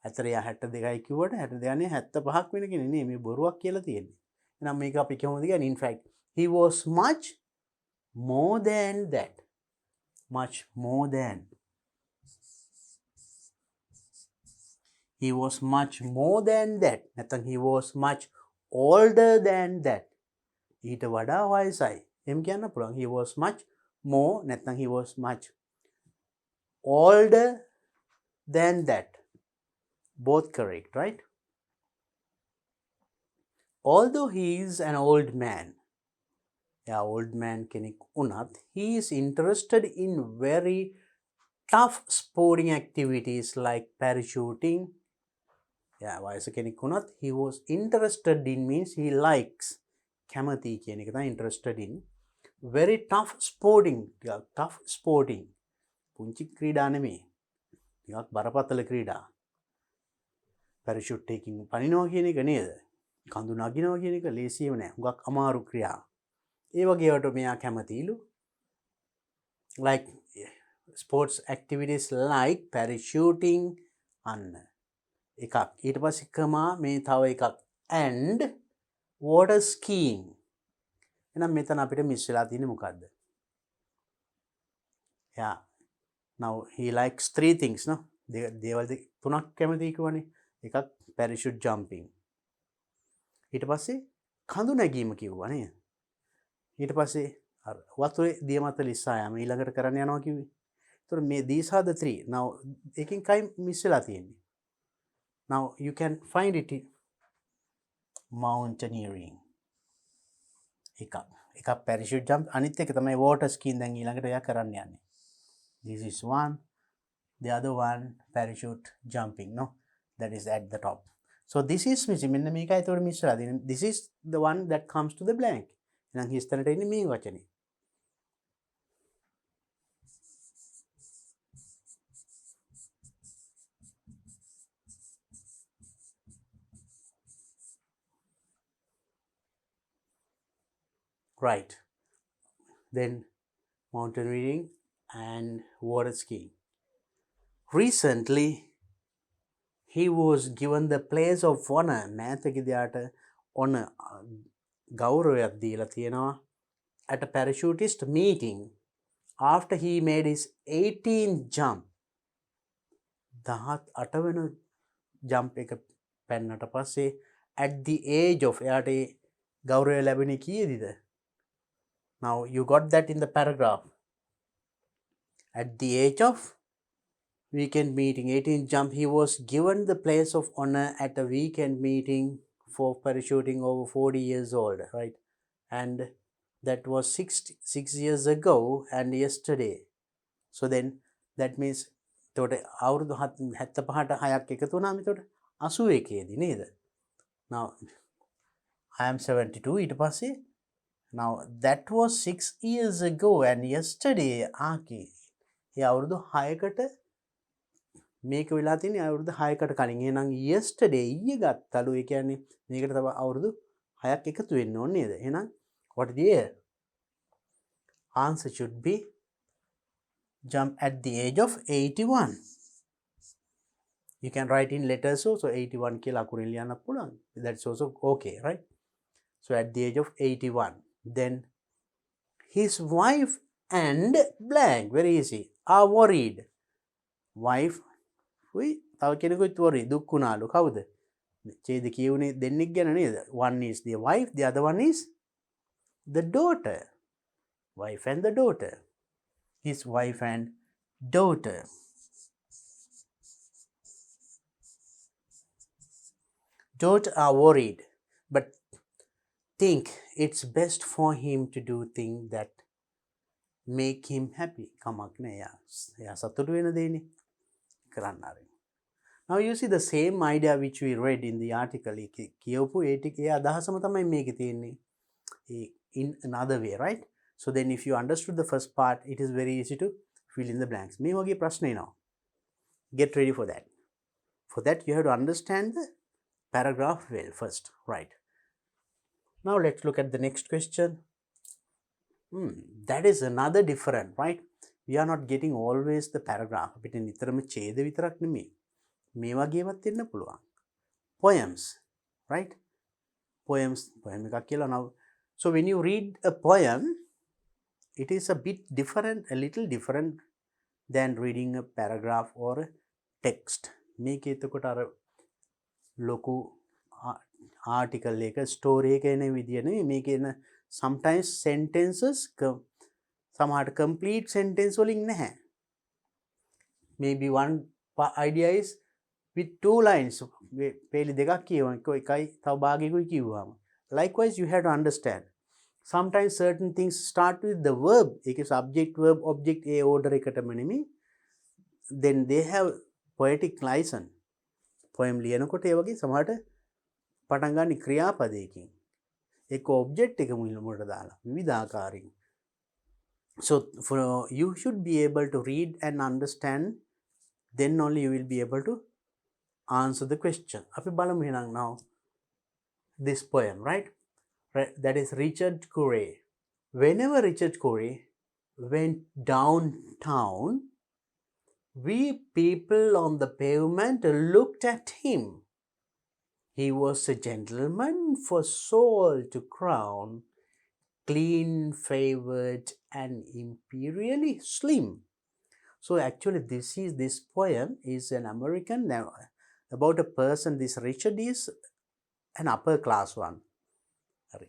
අතර එයා 62යි කිව්වට 62 නේ 75ක් වෙන කෙනෙක් නේ, මේ බොරුවක් කියලා තියෙන්නේ. එහෙනම් මේක අපි කොහොමද කියන්නේ? In fact, he was much more than that. Much more than. He was much more than that. නැත්නම් he was much older than that. ඊට වඩා වයසයි. එහෙම කියන්න පුළුවන්. He was much more, නැත්නම් he was much older than that. Both correct, right? Although he is an old man, old man කෙනෙක් වුණත්, he is interested in very tough sporting activities like parachuting. වයස කෙනෙක් වුණත්, he was interested in means he likes. කැමති කියන එක තමයි interested in. Very tough sporting. පුංචි ක්‍රීඩා නෙමෙයි. ටිකක් බරපතල ක්‍රීඩා. parachute taking පනිනවා කියන එක නේද? කඳු නගිනවා කියන එක ලේසියම නෑ. හුඟක් අමාරු ක්‍රියා. ඒ වගේවට මෙයා කැමතිලු. Like sports activities like parachuting, අන්න එකක්. ඊට පස්සේ කමා මේ තව එකක් and water skiing. එහෙනම් මෙතන අපිට මිස් වෙලා තියෙන්නේ මොකද්ද? Yeah. Now he likes three things, no? දේවල් තුනක් කැමතියි කියවනේ. එකක් parachute jumping. ඊට පස්සේ කඳු නැගීම කිව්වා නේද? ඊට පස්සේ අර වතුරේ දිය මත ලිස්සා යාම ඊළඟට කරන්න යනවා කිව්වේ. ඒතර මේ these are the three. Now එකකින් කයි මිස් වෙලා තියෙන්නේ. Now you can find it in mountaineering. එකක් parachute jump අනිත් එක තමයි water skiing දැන් ඊළඟට එයා කරන්න යන්නේ. This is one. The other one parachute jumping, no? That is at the top. So this is missing. මෙන්න මේකයි ඒතකොට මිස් වෙලා තියෙන්නේ. This is the one that comes to the blank. එහෙනම් හිස්තැනට එන්නේ මේ වචනේ. Right. Then mountaineering and water skiing. Recently, he was given the place of honor. මෑතකදීට honor ගෞරවයක් දීලා තියෙනවා at a parachutist meeting after he made his 18th jump. 18 වෙනි jump එක පැන්නට පස්සේ at the age of එයාට ගෞරවය ලැබෙන්නේ කීයේදීද? Now you got that in the paragraph. At the age of weekend meeting, 18th jump, he was given the place of honor at a weekend meeting for parachuting over 40 years old, right? And that was 6 years ago and yesterday. So then that means තොට අවුරුදු 75ට 6ක් එකතු වුණාම එතකොට 81 දී නේද? Now I am 72 ඊට පස්සේ now that was 6 years ago and yesterday ආකි ඒ අවුරුදු 6කට මේක වෙලා තියෙන්නේ අවුරුදු 6කට කලින්. එහෙනම් yesterday ඊයේ ගත්තලු. ඒ කියන්නේ මේකට තව අවුරුදු 6ක් එකතු වෙන්න ඕනේ නේද? එහෙනම් what is the year? Answer should be jump at the age of 81. You can write in letters also 81 කියලා අකුරින් ලියන්න පුළුවන්. That's also okay, right? So at the age of 81. Then his wife and blank, very easy, are worried. Wife තව කෙනෙකුත් worry දුක් වුණාලු. කවුද? ඡේද කියුනේ දෙන්නෙක් ගැන නේද? One is the wife, the other one is the daughter. Wife and the daughter. His wife and daughter. Daughter are worried, but think it's best for him to do things that make him happy. කමක් නෑ එයා සතුටු වෙන දේනේ කරන්න ආරෙන්න. Now you see the same idea which we read in the article. කියවපු ඒ ටිකේ අදහසම තමයි මේකේ තියෙන්නේ. In another way, right? So then if you understood the first part, it is very easy to fill in the blanks. මේ වගේ ප්‍රශ්න එනවා. Get ready for that. For that you have to understand the paragraph well first, right? Now let's look at the next question. That is another different, right? We are not getting always the paragraph. අපිට නිතරම ඡේද විතරක් නෙමෙයි. මේ වගේවත් වෙන්න පුළුවන්. Poems, right? Poem එකක් කියලා now. So when you read a poem, it is a bit different, a little different than reading a paragraph or a text. මේක එතකොට අර ලොකු ආටිකල් එක ස්ටෝරි එක එන විදිය නෙවෙයි මේක එන sometimes sentences සමහරට complete sentence වලින් නැහැ. Maybe one idea is with 2 lines. පේලි දෙකක් කියවන එකයි තව භාගයකුයි කිව්වම. Likewise you have to understand. Sometimes certain things start with the verb. ඒකේ subject verb object ඒ order එකටම නෙමෙයි. Then they have poetic license. poem ලියනකොට ඒ වගේ සමහරට පටන් ගන්න ක්‍රියාපදයකින්. ඒක object එක මුලට දාලා විවිධාකාරයෙන්. So for you should be able to read and understand, then only you will be able to answer the question. අපි බලමු එහෙනම් now this poem, right? That is Richard Coray. Whenever Richard Coray went downtown, We people on the pavement looked at him. He was a gentleman for soul to crown, clean favored and imperially slim. So actually this poem is an American about a person. This Richard is an upper class one.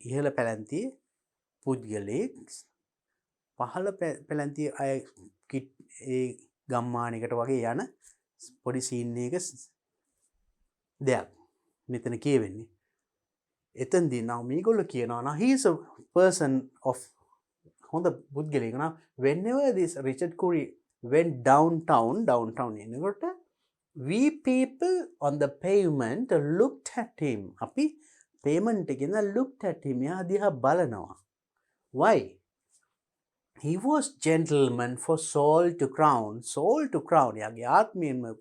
ඉහළ පැලැන්තියේ පුද්ගලයෙක් පහළ පැලැන්තිය අය ගම්මානකට වගේ යන පොඩි scene එක දෙයක් මෙතන කියවෙන්නේ. එතනදී නම් මේගොල්ලෝ කියනවා now he is a person of හොඳ පුද්ගලයෙක් නා whenever this Richard Curry went downtown එනකොට we people on the pavement looked at him. අපි pavement එකේ ඉඳලා looked at him. එයා දිහා බලනවා. Why? He was gentleman for soul to crown. Soul to crown. එයාගේ ආත්මයෙන්ම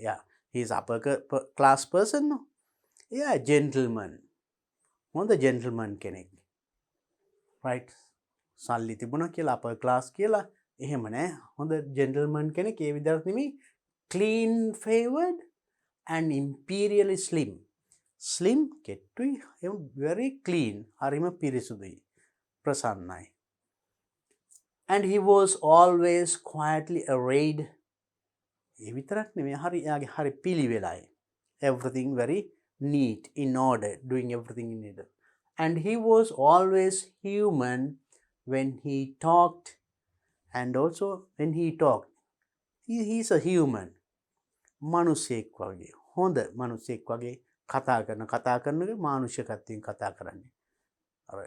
yeah, he is upper class person. No? Yeah, gentleman. හොඳ gentleman කෙනෙක්. Right? සල්ලි තිබුණා කියලා upper class කියලා එහෙම නෑ. හොඳ gentleman කෙනෙක් ඒ විදිහට නෙමෙයි. Clean favored and imperially slim. Slim කෙට්ටුයි very clean. හරිම පිරිසුදුයි. ප්‍රසන්නයි. And he was always quietly arrayed. ඒ විතරක් නෙමෙයි එයාගේ හරි පිළිවෙලයි. Everything very neat, in order, doing everything in order. And he was always human when he talked, and also when he talked. He's a human. මනුස්සයෙක් වගේ. හොඳ මනුස්සයෙක් වගේ කතා කරනක මානුෂිකත්වයෙන් කතා කරන්නේ. අර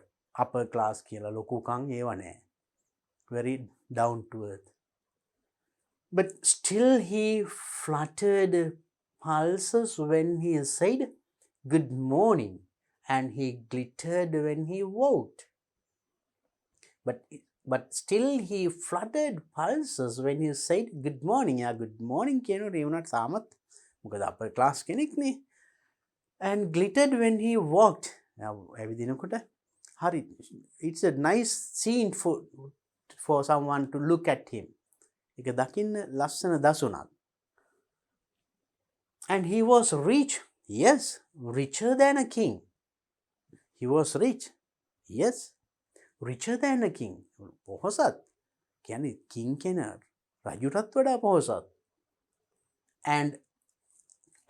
upper class කියලා ලොකුකම් ඒව නෑ. Very down to earth. But still he fluttered pulses when he said good morning, and he glittered when he walked. But still he fluttered pulses when he said good morning. Yeah, good morning කියනකොට ඒ වුණාට සාමත් මොකද upper class කෙනෙක් නේ. And glittered when he walked. ඇවිදිනකොට හරි it's a nice scene for someone to look at him. ඒක දකින්න ලස්සන දසුණක්. And he was rich. Yes, richer than a king. He was rich. Yes, richer than a king. පොහොසත්. කියන්නේ king කෙනා රජුටත් වඩා පොහොසත්. And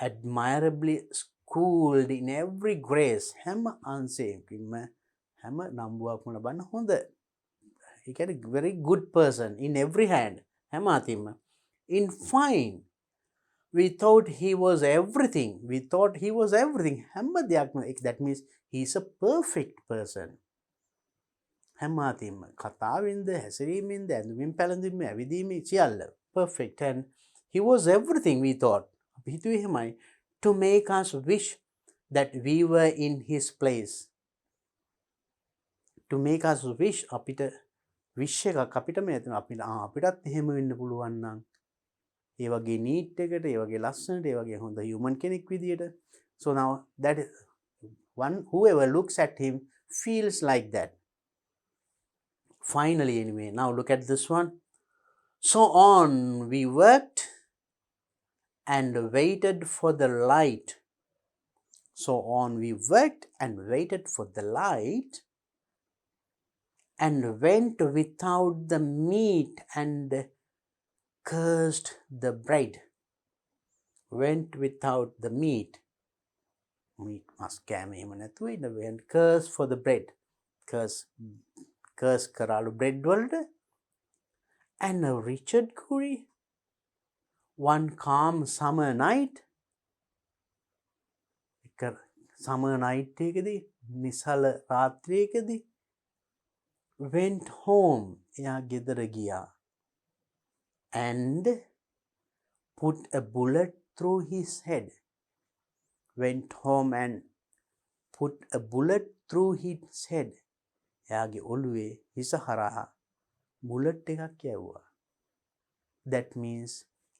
admirably schooled in every grace. හැම අංශයකින්ම හැම නම්බුවක්ම ලබන්න හොඳ. He can a very good person in every hand. හැම in fine, we thought he was everything. හැම දෙයක්ම that means he is a perfect person. හැම කතාවෙන්ද හැසිරීමෙන්ද ඇඳුමින් පැළඳීමෙන් ඇවිදීමේ සියල්ල perfect. And he was everything we thought. අපි හිතුවේ එහෙමයි. To make us wish that we were in his place. To make us wish අපිට wish එකක් අපිටම ඇතිවෙන අපිටත් එහෙම වෙන්න පුළුවන් නම් ඒ වගේ neat එකට ඒ වගේ ලස්සනට ඒ වගේ හොඳ human කෙනෙක් විදියට. So now that one whoever looks at him feels like that. Finally anyway, now look at this one. So on we worked and waited for the light. So on we worked and waited for the light, and went without the meat and cursed the bread. Went without the meat. Meat must come and curse for the bread. Curse karalu bread වලට. And Richard Curry, one calm summer night, summer night එකදී නිසල රාත්‍රියකදී went home. එයා ගෙදර ගියා. And put a bullet through his head. Went home and put a bullet through his head. එයාගේ ඔළුවේ හිස හරහා bullet එකක් යවුවා. That means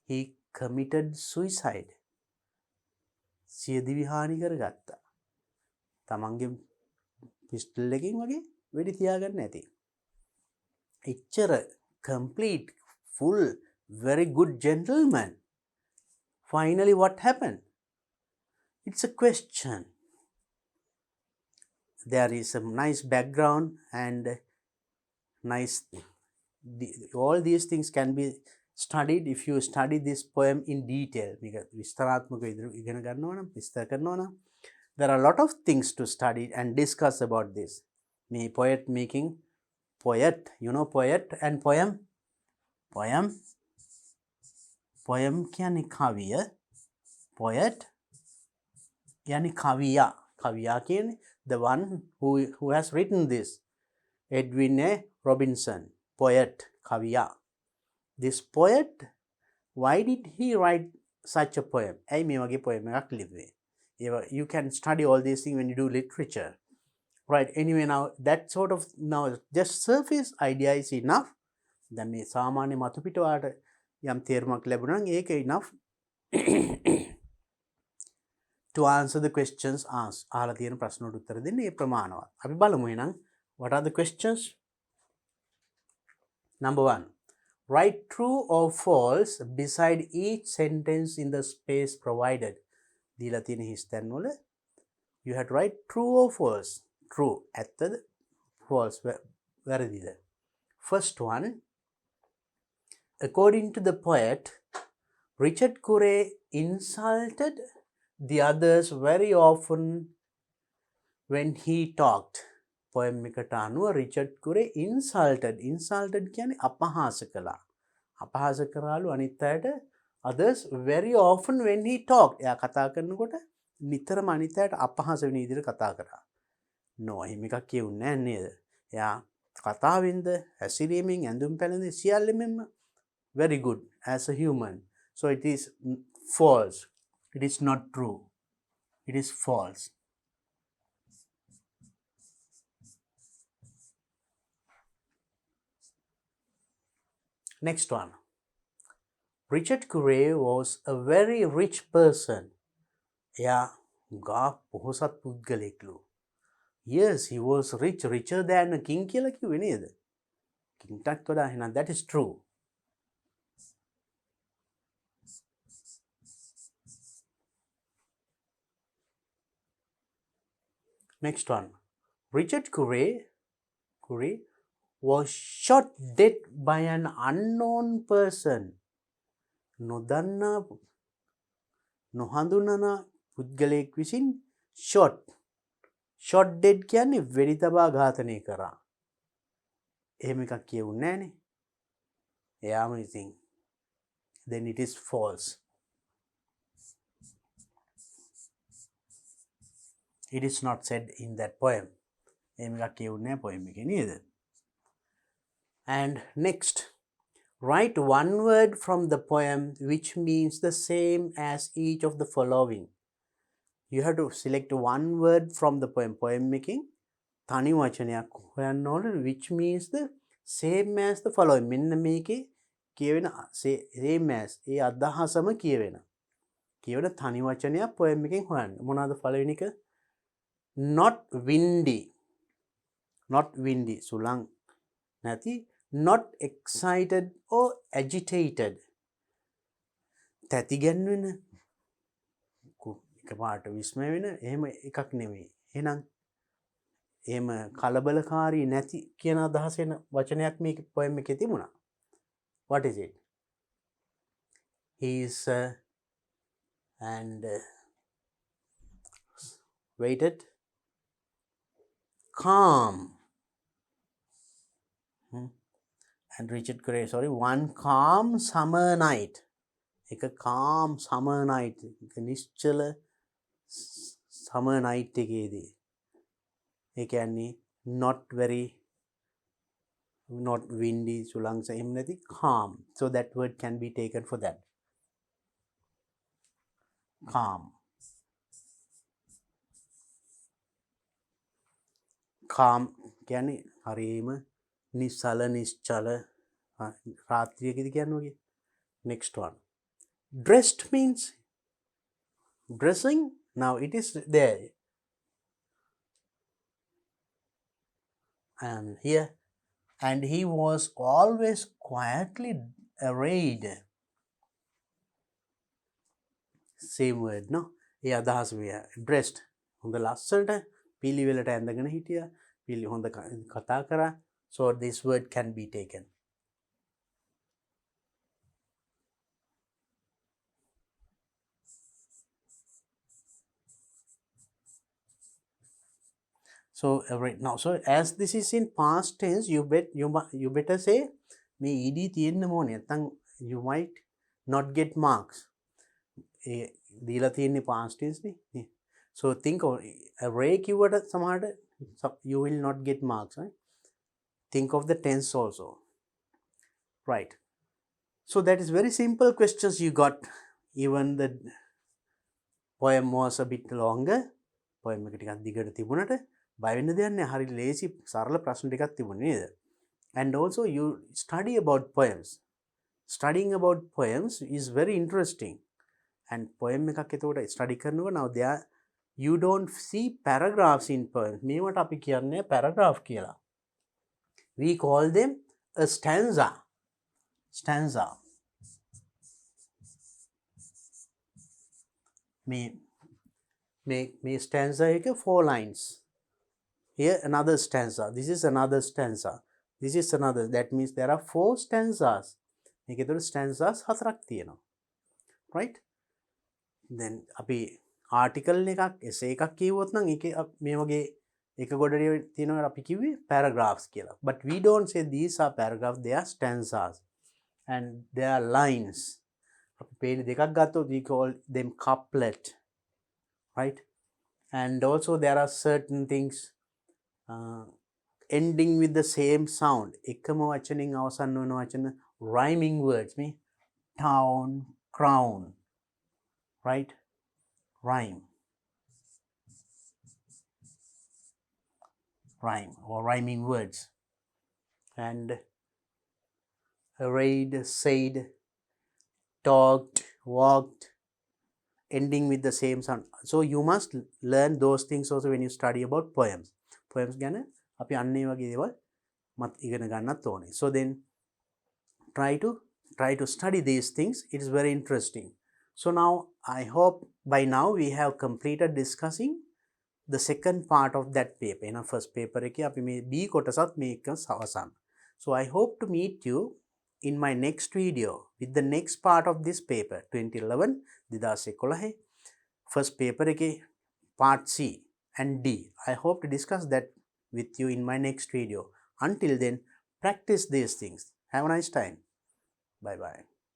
he committed suicide. සියදිවි හානි කරගත්තා. තමන්ගේ පිස්ටල් එකකින් වගේ වෙඩි තියාගන්න ඇති. එච්චර complete full very good gentleman. Finally, what happened? It's a question. There is a nice background and nice. All these things can be studied if you study this poem in detail. There are a lot of things to study and discuss about this. Me poet making poet, you know poet and poem. Poem කියන්නේ කවිය. Poet yani kaviya. Kaviya කියන්නේ the one who has written this. Edwin A. Robinson, poet, kaviya. This poet, why did he write such a poem? ඇයි මේ වගේ poem එකක් ලිව්වේ? You can study all these things when you do literature. Right, anyway, now that sort of, now just surface idea is enough. දැන් මේ සාමාන්‍ය මතු පිටවාට යම් තේරුමක් ලැබුණා නම් ඒක enough to answer the questions asked. අහලා තියෙන ප්‍රශ්නවලට උත්තර දෙන්න ඒ ප්‍රමාණවත්. අපි බලමු එහෙනම් what are the questions? Number 1. Write true or false beside each sentence in the space provided. දීලා තියෙන හිස් තැන්වල you have to write true or false. True ඇත්තද? False වැරදිද? First one. According to the poet, Richard Curray insulted the others very often when he talked. Poem එකට අනුව Richard Curray insulted කියන්නේ අපහාස කළා. අපහාස කරාලු අනිත් අයට others very often when he talked. එයා කතා කරනකොට නිතරම අනිත් අයට අපහාස වෙන විදිහට කතා කරා. No, එහෙම එකක් කියුන්නේ නැහැ නේද? එයා කතාවෙන්ද හැසිරීමෙන් ඇඳුම් පැළඳින් සියල්ලෙම very good as a human. So it is false. It is not true. It is false. Next one. Richard Curray was a very rich person. එයා ගා පොහොසත් පුද්ගලෙක්ලු. Yes, he was rich, richer than a king කියලා කිව්වේ නේද? කින්ටත් වඩා එහෙනම් that is true. Next one. Richard Curray was shot dead by an unknown person. නොදන්නා නොහඳුනන පුද්ගලයෙක් විසින් shot dead කියන්නේ වෙඩි තබා ඝාතනය කරා. එහෙම එකක් කියුන්නේ නැහනේ. එයාම ඉතින් then it is false. It is not said in that poem. එහෙම එකක් කියුන්නේ නැහැ poem එකේ නේද? And next, write one word from the poem which means the same as each of the following. You have to select one word from the poem. Poem making තනි වචනයක් හොයන්න ඕනේ which means the same as the following. මෙන්න මේකේ කියවෙන same as ඒ අදහසම කියවෙන තනි වචනයක් poem එකෙන් හොයන්න. මොනවාද පළවෙනි එක? Not windy. සුළං නැති. Not excited or agitated. තැති ගැන්වෙන එකපාරට විස්මය වෙන එහෙම එකක් නෙමෙයි. එහෙනම් එහෙම කලබලකාරී නැති කියන අදහස එන වචනයක් මේ poem එකේ තිබුණා. What is it? He is and waited calm. And Richard Curray, one calm summer night. එක calm summer night. එක නිශ්චල summer night එකේදී. ඒ කියන්නේ not windy, සුළං එහෙම නැති calm. So that word can be taken for that. Calm. Calm කියන්නේ හරියම නිසල නිශ්චල රාත්‍රියකදී කියන්නේ වගේ. Next one. Dressed means dressing. Now it is there. And here, and he was always quietly arrayed. Same word, no? ඒ අදහස් මෙය dressed. හොඳ ලස්සනට පිළිවෙලට ඇඳගෙන හිටියා. හොඳ කතා කරා. So this word can be taken. So right now, so as this is in past tense, you better say me ed තියෙන්න ඕනේ. නැත්නම් you might not get marks. දීලා තියෙන්නේ past tense නේ. So think of array keyword සමහරට you will not get marks, right? Think of the tense also. Right. So that is very simple questions you got. Even the poem was a bit longer. Poem එක ටිකක් දිගට තිබුණට බය වෙන්න දෙයක් නෑ. හරි ලේසි සරල ප්‍රශ්න ටිකක් තිබුණේ නේද? And also you study about poems. Studying about poems is very interesting. And poem එකක් එතකොට study කරනවා. Now there you don't see paragraphs in poems. මේවට අපි කියන්නේ paragraph කියලා. We call them a stanza. Stanza. May stanza එක 4 lines. Here another stanza. This is another stanza. This is another. That means there are 4 stanzas. මේක එතකොට stanzas 4ක් තියෙනවා. Right? Then අපි article එකක් essay එකක් කියවුවොත් නම් ඒකේ මේ වගේ එක ගොඩේ තියෙනවා අපි කිව්වේ paragraphs කියලා. But we don't say these are paragraphs, they are stanzas. And they are lines. අපි පේලි දෙකක් ගත්තොත් we call them couplet. Right? And also there are certain things ending with the same sound. එකම වචනෙන් අවසන් වෙන වචන rhyming words. Me town, crown. Right? Rhyme or rhyming words. And arrayed, said, talked, walked, ending with the same sound. So you must learn those things also when you study about poems. Poems ගැන අපි අන්නේ වගේ දේවල් මත් ඉගෙන ගන්නත් ඕනේ. So then try to study these things. It is very interesting. So now I hope by now we have completed discussing the second part of that paper. In our first paper එකේ අපි මේ B කොටසත් මේක අවසන්. So I hope to meet you in my next video with the next part of this paper 2011 first paper එකේ part C and D. I hope to discuss that with you in my next video. Until then, practice these things. Have a nice time. Bye bye.